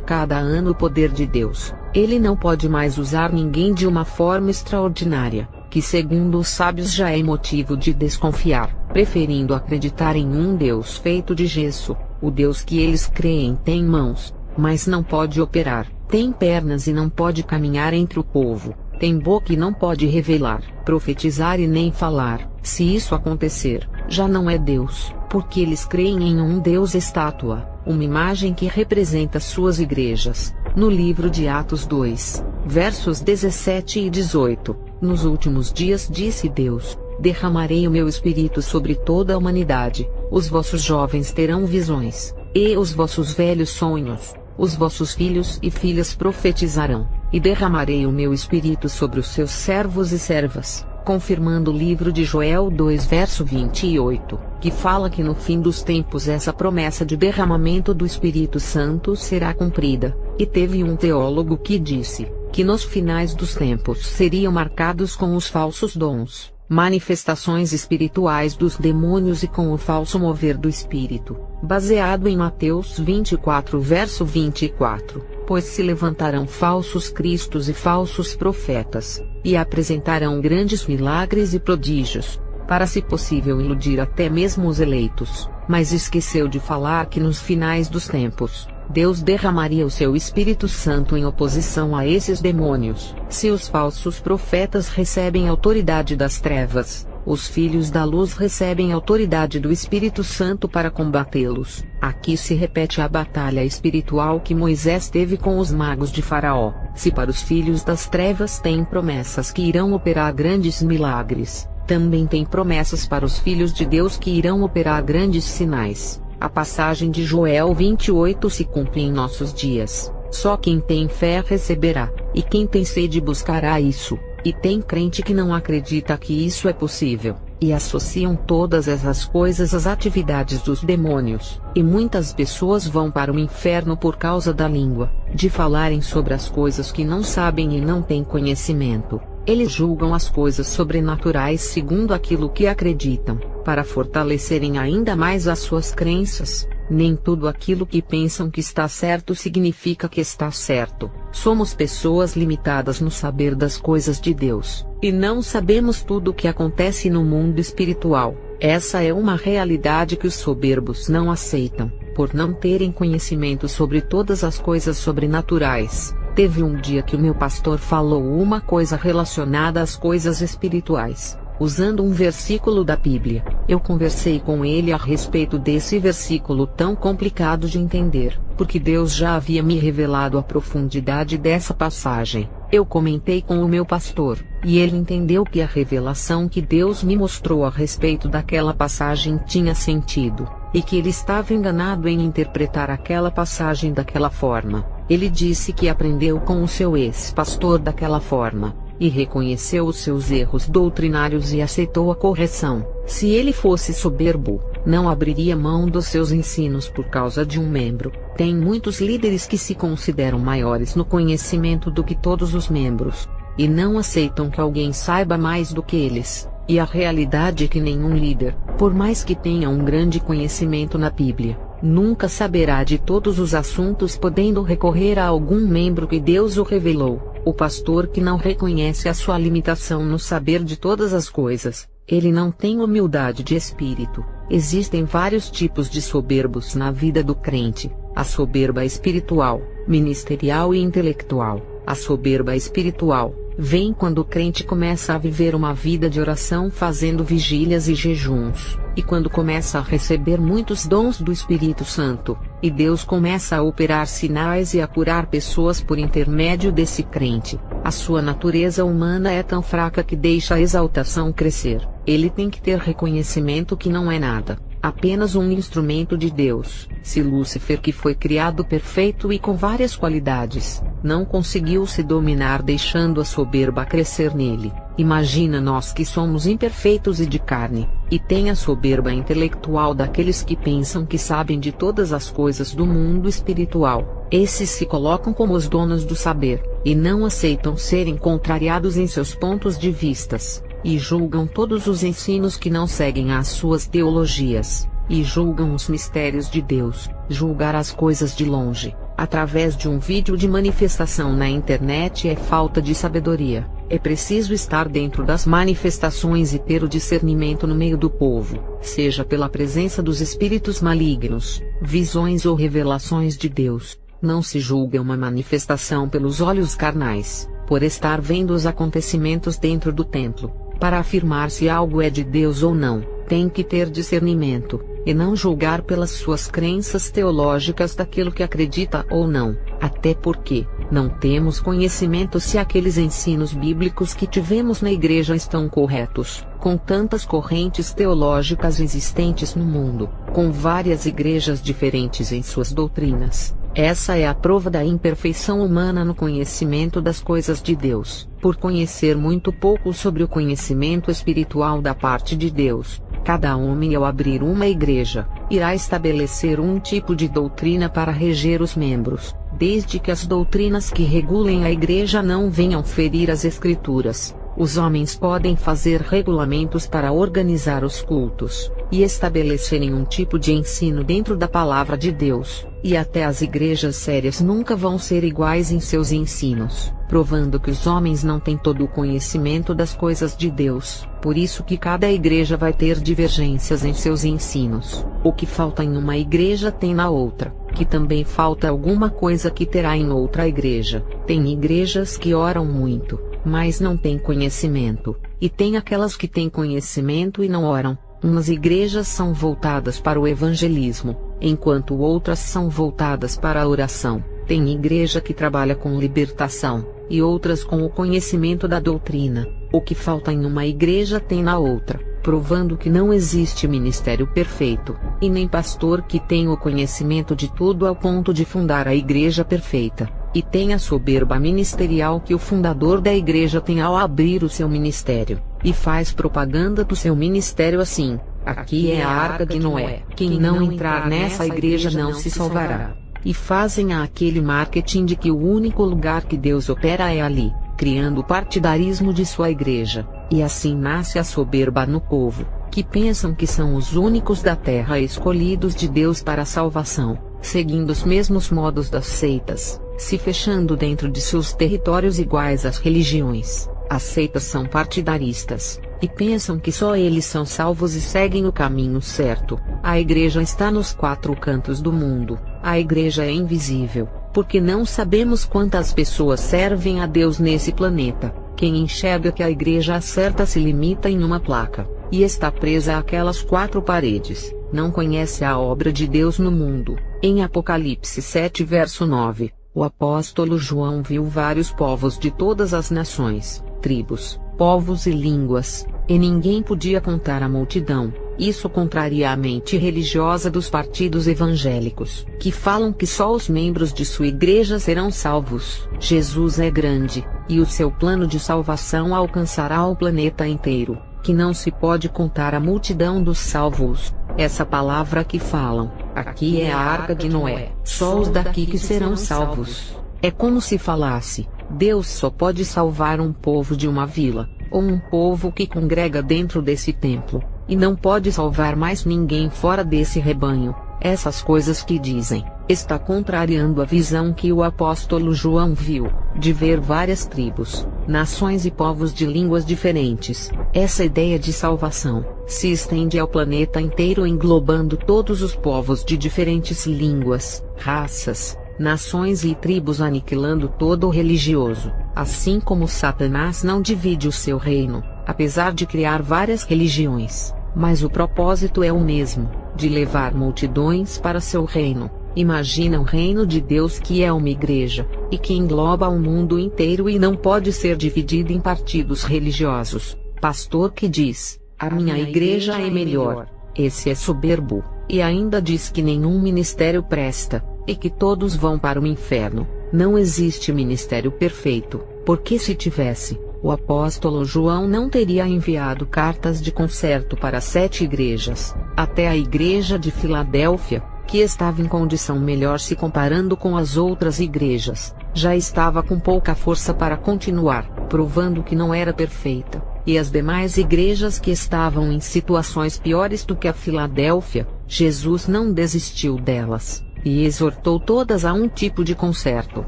cada ano o poder de Deus. Ele não pode mais usar ninguém de uma forma extraordinária, que segundo os sábios já é motivo de desconfiar, preferindo acreditar em um Deus feito de gesso. O Deus que eles creem tem mãos, mas não pode operar, tem pernas e não pode caminhar entre o povo. Tem boca e não pode revelar, profetizar e nem falar. Se isso acontecer, já não é Deus, porque eles creem em um Deus estátua, uma imagem que representa suas igrejas. No livro de Atos 2, versos 17 e 18, nos últimos dias disse Deus, derramarei o meu espírito sobre toda a humanidade, os vossos jovens terão visões, e os vossos velhos sonhos, os vossos filhos e filhas profetizarão. E derramarei o meu espírito sobre os seus servos e servas, confirmando o livro de Joel 2 verso 28, que fala que no fim dos tempos essa promessa de derramamento do Espírito Santo será cumprida. E teve um teólogo que disse, que nos finais dos tempos seriam marcados com os falsos dons, manifestações espirituais dos demônios e com o falso mover do Espírito, baseado em Mateus 24 verso 24. Pois se levantarão falsos cristos e falsos profetas, e apresentarão grandes milagres e prodígios, para se possível iludir até mesmo os eleitos. Mas esqueceu de falar que nos finais dos tempos, Deus derramaria o seu Espírito Santo em oposição a esses demônios. Se os falsos profetas recebem autoridade das trevas, os filhos da luz recebem autoridade do Espírito Santo para combatê-los. Aqui se repete a batalha espiritual que Moisés teve com os magos de Faraó. Se para os filhos das trevas tem promessas que irão operar grandes milagres, também tem promessas para os filhos de Deus que irão operar grandes sinais. A passagem de Joel 28 se cumpre em nossos dias. Só quem tem fé receberá, e quem tem sede buscará isso. E tem crente que não acredita que isso é possível, e associam todas essas coisas às atividades dos demônios. E muitas pessoas vão para o inferno por causa da língua, de falarem sobre as coisas que não sabem e não têm conhecimento. Eles julgam as coisas sobrenaturais segundo aquilo que acreditam, para fortalecerem ainda mais as suas crenças. Nem tudo aquilo que pensam que está certo significa que está certo. Somos pessoas limitadas no saber das coisas de Deus, e não sabemos tudo o que acontece no mundo espiritual. Essa é uma realidade que os soberbos não aceitam, por não terem conhecimento sobre todas as coisas sobrenaturais. Teve um dia que o meu pastor falou uma coisa relacionada às coisas espirituais, usando um versículo da Bíblia. Eu conversei com ele a respeito desse versículo tão complicado de entender, porque Deus já havia me revelado a profundidade dessa passagem. Eu comentei com o meu pastor, e ele entendeu que a revelação que Deus me mostrou a respeito daquela passagem tinha sentido, e que ele estava enganado em interpretar aquela passagem daquela forma. Ele disse que aprendeu com o seu ex-pastor daquela forma, e reconheceu os seus erros doutrinários e aceitou a correção. Se ele fosse soberbo, não abriria mão dos seus ensinos por causa de um membro. Tem muitos líderes que se consideram maiores no conhecimento do que todos os membros, e não aceitam que alguém saiba mais do que eles. E a realidade é que nenhum líder, por mais que tenha um grande conhecimento na Bíblia, nunca saberá de todos os assuntos, podendo recorrer a algum membro que Deus o revelou. O pastor que não reconhece a sua limitação no saber de todas as coisas, ele não tem humildade de espírito. Existem vários tipos de soberbos na vida do crente: a soberba espiritual, ministerial e intelectual. A soberba espiritual vem quando o crente começa a viver uma vida de oração fazendo vigílias e jejuns, e quando começa a receber muitos dons do Espírito Santo. e Deus começa a operar sinais e a curar pessoas por intermédio desse crente. A sua natureza humana é tão fraca que deixa a exaltação crescer. Ele tem que ter reconhecimento que não é nada, apenas um instrumento de Deus. Se Lúcifer, que foi criado perfeito e com várias qualidades, não conseguiu se dominar deixando a soberba crescer nele, imagina nós que somos imperfeitos e de carne, e tem a soberba intelectual daqueles que pensam que sabem de todas as coisas do mundo espiritual. Esses se colocam como os donos do saber, e não aceitam serem contrariados em seus pontos de vistas, e julgam todos os ensinos que não seguem às suas teologias, e julgam os mistérios de Deus. Julgar as coisas de longe, através de um vídeo de manifestação na internet, é falta de sabedoria. É preciso estar dentro das manifestações e ter o discernimento no meio do povo, seja pela presença dos espíritos malignos, visões ou revelações de Deus. Não se julga uma manifestação pelos olhos carnais, por estar vendo os acontecimentos dentro do templo. Para afirmar se algo é de Deus ou não, tem que ter discernimento, e não julgar pelas suas crenças teológicas daquilo que acredita ou não, até porque não temos conhecimento se aqueles ensinos bíblicos que tivemos na igreja estão corretos. Com tantas correntes teológicas existentes no mundo, com várias igrejas diferentes em suas doutrinas, essa é a prova da imperfeição humana no conhecimento das coisas de Deus. Por conhecer muito pouco sobre o conhecimento espiritual da parte de Deus, cada homem, ao abrir uma igreja, irá estabelecer um tipo de doutrina para reger os membros, desde que as doutrinas que regulem a igreja não venham ferir as escrituras. Os homens podem fazer regulamentos para organizar os cultos, e estabelecerem um tipo de ensino dentro da palavra de Deus, e até as igrejas sérias nunca vão ser iguais em seus ensinos, provando que os homens não têm todo o conhecimento das coisas de Deus. Por isso que cada igreja vai ter divergências em seus ensinos. O que falta em uma igreja tem na outra, que também falta alguma coisa que terá em outra igreja. Tem igrejas que oram muito, mas não têm conhecimento, e tem aquelas que têm conhecimento e não oram. Umas igrejas são voltadas para o evangelismo, enquanto outras são voltadas para a oração. Tem igreja que trabalha com libertação, e outras com o conhecimento da doutrina. O que falta em uma igreja tem na outra, provando que não existe ministério perfeito, e nem pastor que tenha o conhecimento de tudo ao ponto de fundar a igreja perfeita. E tem a soberba ministerial que o fundador da igreja tem ao abrir o seu ministério, e faz propaganda do seu ministério assim: aqui é a arca de Noé, quem não entrar nessa igreja não se salvará. E fazem aquele marketing de que o único lugar que Deus opera é ali, criando o partidarismo de sua igreja, e assim nasce a soberba no povo, que pensam que são os únicos da terra escolhidos de Deus para a salvação, seguindo os mesmos modos das seitas, se fechando dentro de seus territórios iguais às religiões. As seitas são partidaristas, e pensam que só eles são salvos e seguem o caminho certo. A igreja está nos quatro cantos do mundo. A igreja é invisível, porque não sabemos quantas pessoas servem a Deus nesse planeta. Quem enxerga que a igreja certa se limita em uma placa, e está presa àquelas quatro paredes, não conhece a obra de Deus no mundo. Em Apocalipse 7 verso 9, o apóstolo João viu vários povos de todas as nações, tribos, povos e línguas, e ninguém podia contar a multidão. Isso contraria a mente religiosa dos partidos evangélicos, que falam que só os membros de sua igreja serão salvos. Jesus é grande, e o seu plano de salvação alcançará o planeta inteiro, que não se pode contar a multidão dos salvos. Essa palavra que falam, aqui é a arca de Noé, só os daqui que serão salvos. É como se falasse, Deus só pode salvar um povo de uma vila, ou um povo que congrega dentro desse templo, e não pode salvar mais ninguém fora desse rebanho. Essas coisas que dizem, está contrariando a visão que o apóstolo João viu, de ver várias tribos, nações e povos de línguas diferentes. Essa ideia de salvação se estende ao planeta inteiro, englobando todos os povos de diferentes línguas, raças, nações e tribos, aniquilando todo o religioso. Assim como Satanás não divide o seu reino, apesar de criar várias religiões, mas o propósito é o mesmo, de levar multidões para seu reino. Imagina o reino de Deus, que é uma igreja, e que engloba o mundo inteiro e não pode ser dividido em partidos religiosos. Pastor que diz: a minha igreja é melhor. Esse é soberbo, e ainda diz que nenhum ministério presta, e que todos vão para o inferno. Não existe ministério perfeito, porque se tivesse, o apóstolo João não teria enviado cartas de conserto para 7 igrejas, até a igreja de Filadélfia, que estava em condição melhor se comparando com as outras igrejas, já estava com pouca força para continuar, provando que não era perfeita, e as demais igrejas que estavam em situações piores do que a Filadélfia, Jesus não desistiu delas, e exortou todas a um tipo de conserto.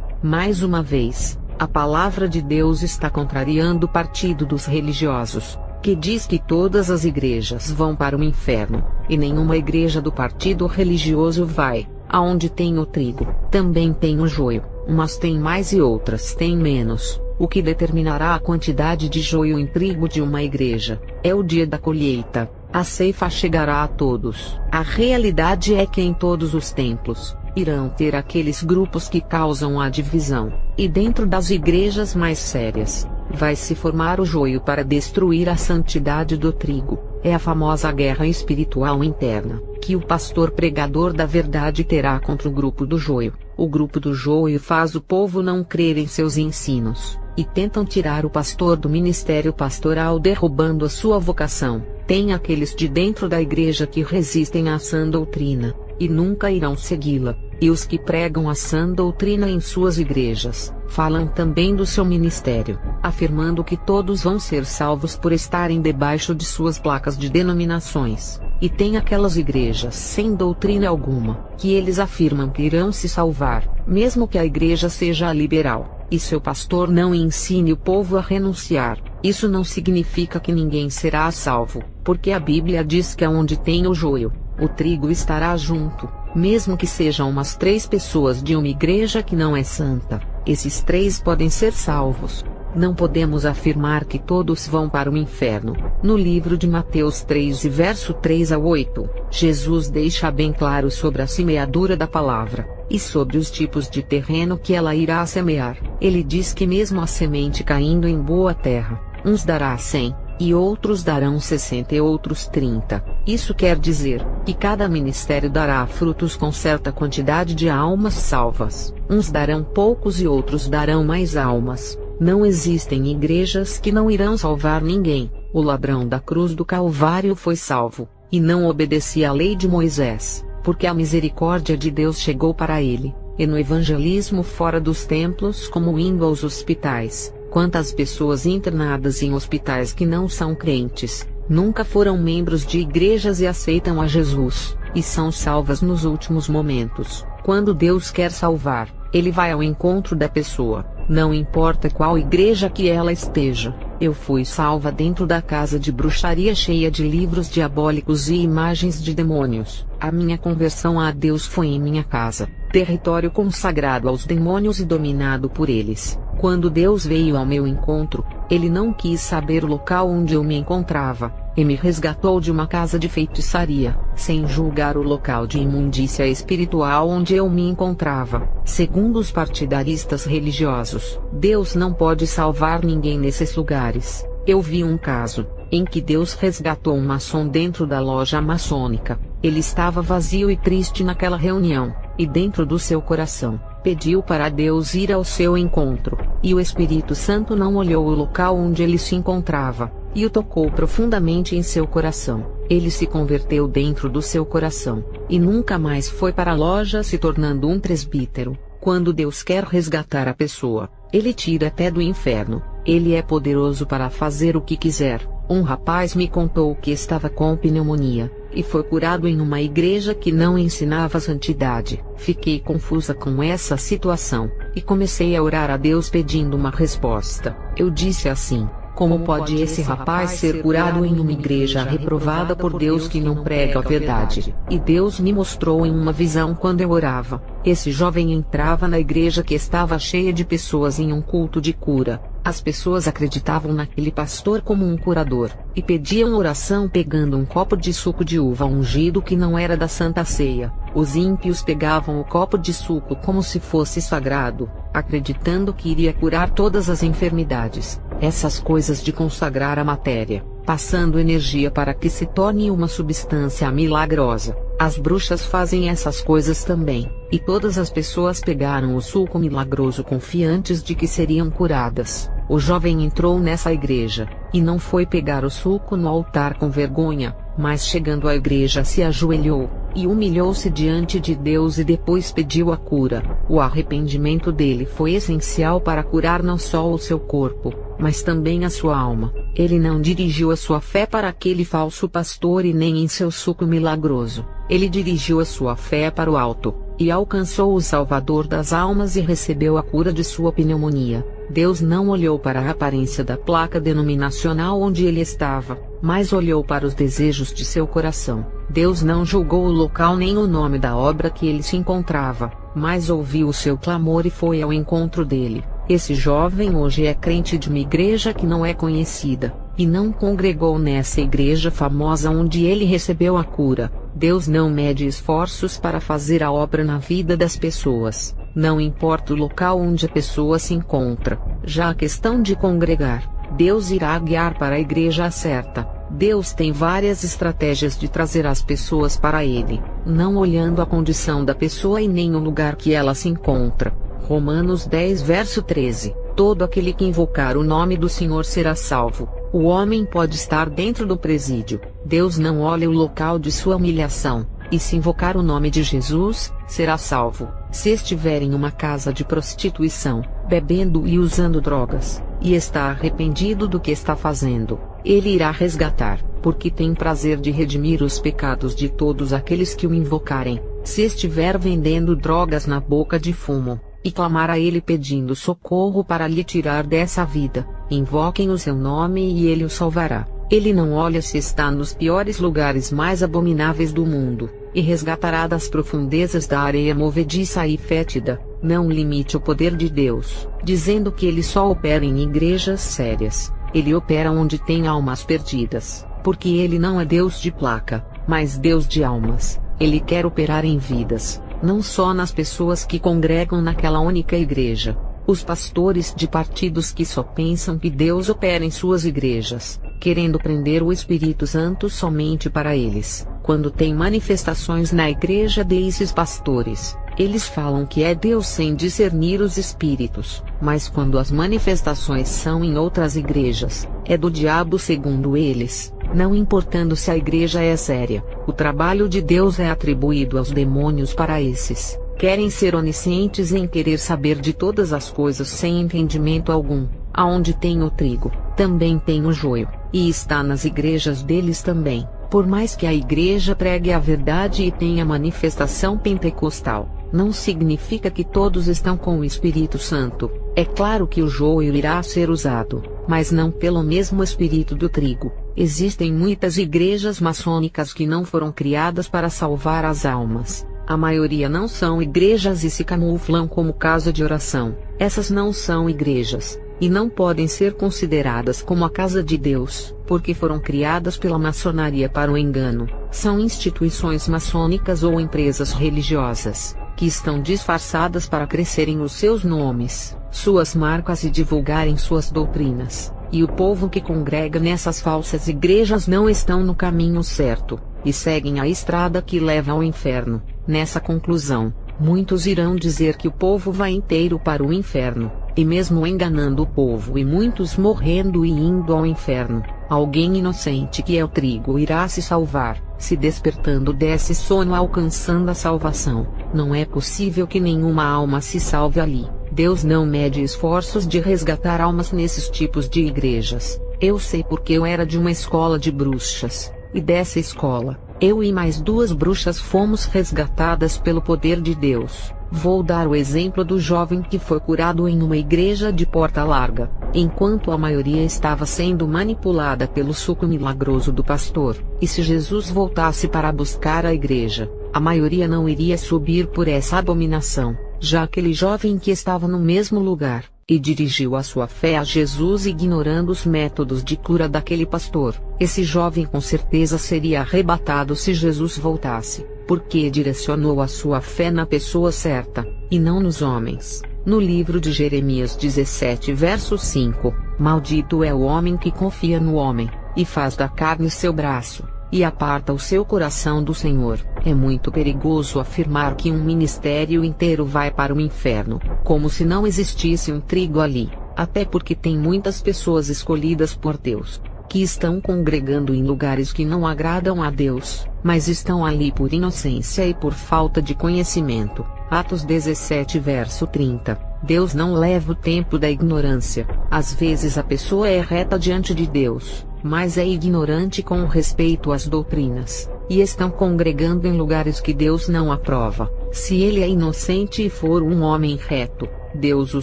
Mais uma vez, a palavra de Deus está contrariando o partido dos religiosos, que diz que todas as igrejas vão para o inferno, e nenhuma igreja do partido religioso vai. Aonde tem o trigo, também tem o joio, umas têm mais e outras têm menos. O que determinará a quantidade de joio em trigo de uma igreja é o dia da colheita. A ceifa chegará a todos. A realidade é que em todos os templos irão ter aqueles grupos que causam a divisão, e dentro das igrejas mais sérias vai se formar o joio para destruir a santidade do trigo. É a famosa guerra espiritual interna, que o pastor pregador da verdade terá contra o grupo do joio. O grupo do joio faz o povo não crer em seus ensinos, e tentam tirar o pastor do ministério pastoral, derrubando a sua vocação. Tem aqueles de dentro da igreja que resistem à sã doutrina, e nunca irão segui-la, e os que pregam a sã doutrina em suas igrejas, falam também do seu ministério, afirmando que todos vão ser salvos por estarem debaixo de suas placas de denominações. E tem aquelas igrejas sem doutrina alguma, que eles afirmam que irão se salvar, mesmo que a igreja seja liberal, e seu pastor não ensine o povo a renunciar. Isso não significa que ninguém será salvo, porque a Bíblia diz que aonde tem o joio, o trigo estará junto. Mesmo que sejam umas 3 pessoas de uma igreja que não é santa, esses 3 podem ser salvos. Não podemos afirmar que todos vão para o inferno. No livro de Mateus 3 e verso 3 a 8, Jesus deixa bem claro sobre a semeadura da palavra, e sobre os tipos de terreno que ela irá semear. Ele diz que mesmo a semente caindo em boa terra, uns dará 100, e outros darão 60 e outros 30. Isso quer dizer que cada ministério dará frutos com certa quantidade de almas salvas. Uns darão poucos e outros darão mais almas. Não existem igrejas que não irão salvar ninguém. O ladrão da cruz do Calvário foi salvo, e não obedecia à lei de Moisés, porque a misericórdia de Deus chegou para ele. E no evangelismo fora dos templos, como indo aos hospitais, quantas pessoas internadas em hospitais que não são crentes, nunca foram membros de igrejas e aceitam a Jesus, e são salvas nos últimos momentos. Quando Deus quer salvar, Ele vai ao encontro da pessoa, não importa qual igreja que ela esteja. Eu fui salva dentro da casa de bruxaria cheia de livros diabólicos e imagens de demônios. A minha conversão a Deus foi em minha casa, território consagrado aos demônios e dominado por eles. Quando Deus veio ao meu encontro, Ele não quis saber o local onde eu me encontrava, e me resgatou de uma casa de feitiçaria, sem julgar o local de imundícia espiritual onde eu me encontrava. Segundo os partidaristas religiosos, Deus não pode salvar ninguém nesses lugares. Eu vi um caso em que Deus resgatou um maçom dentro da loja maçônica. Ele estava vazio e triste naquela reunião, e dentro do seu coração, pediu para Deus ir ao seu encontro, e o Espírito Santo não olhou o local onde ele se encontrava, e o tocou profundamente em seu coração. Ele se converteu dentro do seu coração, e nunca mais foi para a loja, se tornando um presbítero. Quando Deus quer resgatar a pessoa, Ele tira até do inferno. Ele é poderoso para fazer o que quiser. Um rapaz me contou que estava com pneumonia, e foi curado em uma igreja que não ensinava santidade. Fiquei confusa com essa situação, e comecei a orar a Deus pedindo uma resposta. Eu disse assim: como pode esse rapaz ser curado em uma igreja reprovada por Deus que não prega a verdade? E Deus me mostrou em uma visão quando eu orava. Esse jovem entrava na igreja que estava cheia de pessoas em um culto de cura. As pessoas acreditavam naquele pastor como um curador, e pediam oração pegando um copo de suco de uva ungido que não era da Santa Ceia. Os ímpios pegavam o copo de suco como se fosse sagrado, acreditando que iria curar todas as enfermidades. Essas coisas de consagrar a matéria, passando energia para que se torne uma substância milagrosa. As bruxas fazem essas coisas também, e todas as pessoas pegaram o suco milagroso confiantes de que seriam curadas. O jovem entrou nessa igreja, e não foi pegar o suco no altar com vergonha, mas chegando à igreja se ajoelhou, e humilhou-se diante de Deus e depois pediu a cura. O arrependimento dele foi essencial para curar não só o seu corpo, mas também a sua alma. Ele não dirigiu a sua fé para aquele falso pastor e nem em seu suco milagroso. Ele dirigiu a sua fé para o alto, e alcançou o Salvador das almas e recebeu a cura de sua pneumonia. Deus não olhou para a aparência da placa denominacional onde ele estava, mas olhou para os desejos de seu coração. Deus não julgou o local nem o nome da obra que ele se encontrava, mas ouviu o seu clamor e foi ao encontro dele. Esse jovem hoje é crente de uma igreja que não é conhecida, e não congregou nessa igreja famosa onde ele recebeu a cura. Deus não mede esforços para fazer a obra na vida das pessoas, não importa o local onde a pessoa se encontra. Já a questão de congregar, Deus irá guiar para a igreja certa. Deus tem várias estratégias de trazer as pessoas para Ele, não olhando a condição da pessoa e nem o lugar que ela se encontra. Romanos 10 verso 13. Todo aquele que invocar o nome do Senhor será salvo. O homem pode estar dentro do presídio, Deus não olha o local de sua humilhação, e se invocar o nome de Jesus, será salvo. Se estiver em uma casa de prostituição, bebendo e usando drogas, e está arrependido do que está fazendo, ele irá resgatar, porque tem prazer de redimir os pecados de todos aqueles que o invocarem. Se estiver vendendo drogas na boca de fumo, e clamar a ele pedindo socorro para lhe tirar dessa vida, invoquem o seu nome e ele o salvará. Ele não olha se está nos piores lugares mais abomináveis do mundo, e resgatará das profundezas da areia movediça e fétida. Não limite o poder de Deus, dizendo que ele só opera em igrejas sérias. Ele opera onde tem almas perdidas, porque ele não é Deus de placa, mas Deus de almas. Ele quer operar em vidas, não só nas pessoas que congregam naquela única igreja. Os pastores de partidos que só pensam que Deus opera em suas igrejas, querendo prender o Espírito Santo somente para eles. Quando tem manifestações na igreja desses pastores, eles falam que é Deus sem discernir os espíritos, mas quando as manifestações são em outras igrejas, é do diabo segundo eles. Não importando se a igreja é séria, o trabalho de Deus é atribuído aos demônios para esses. Querem ser oniscientes em querer saber de todas as coisas sem entendimento algum. Aonde tem o trigo, também tem o joio, e está nas igrejas deles também. Por mais que a igreja pregue a verdade e tenha manifestação pentecostal, não significa que todos estão com o Espírito Santo. É claro que o joio irá ser usado, mas não pelo mesmo espírito do trigo. Existem muitas igrejas maçônicas que não foram criadas para salvar as almas. A maioria não são igrejas e se camuflam como casa de oração. Essas não são igrejas, e não podem ser consideradas como a casa de Deus, porque foram criadas pela maçonaria para o engano. São instituições maçônicas ou empresas religiosas, que estão disfarçadas para crescerem os seus nomes, suas marcas e divulgarem suas doutrinas. E o povo que congrega nessas falsas igrejas não estão no caminho certo, e seguem a estrada que leva ao inferno. Nessa conclusão, muitos irão dizer que o povo vai inteiro para o inferno, e mesmo enganando o povo e muitos morrendo e indo ao inferno, alguém inocente que é o trigo irá se salvar, se despertando desse sono alcançando a salvação. Não é possível que nenhuma alma se salve ali. Deus não mede esforços de resgatar almas nesses tipos de igrejas. Eu sei porque eu era de uma escola de bruxas, e dessa escola, eu e mais 2 bruxas fomos resgatadas pelo poder de Deus. Vou dar o exemplo do jovem que foi curado em uma igreja de porta larga, enquanto a maioria estava sendo manipulada pelo suco milagroso do pastor. E se Jesus voltasse para buscar a igreja, a maioria não iria subir por essa abominação. Já aquele jovem que estava no mesmo lugar, e dirigiu a sua fé a Jesus ignorando os métodos de cura daquele pastor. Esse jovem com certeza seria arrebatado se Jesus voltasse, porque direcionou a sua fé na pessoa certa, e não nos homens. No livro de Jeremias 17 verso 5, maldito é o homem que confia no homem, e faz da carne seu braço, e aparta o seu coração do Senhor. É muito perigoso afirmar que um ministério inteiro vai para o inferno, como se não existisse um trigo ali, até porque tem muitas pessoas escolhidas por Deus, que estão congregando em lugares que não agradam a Deus, mas estão ali por inocência e por falta de conhecimento. Atos 17 verso 30. Deus não leva o tempo da ignorância. Às vezes a pessoa é reta diante de Deus, mas é ignorante com respeito às doutrinas, e estão congregando em lugares que Deus não aprova. Se ele é inocente e for um homem reto, Deus o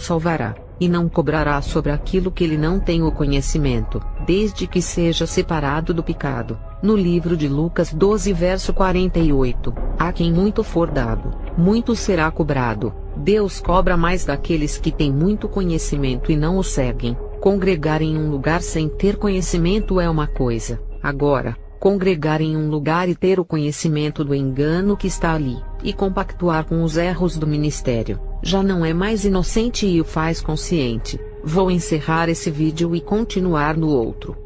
salvará, e não cobrará sobre aquilo que ele não tem o conhecimento, desde que seja separado do pecado. No livro de Lucas 12 verso 48, a quem muito for dado, muito será cobrado. Deus cobra mais daqueles que têm muito conhecimento e não o seguem. Congregar em um lugar sem ter conhecimento é uma coisa, agora, congregar em um lugar e ter o conhecimento do engano que está ali, e compactuar com os erros do ministério, já não é mais inocente e o faz consciente. Vou encerrar esse vídeo e continuar no outro.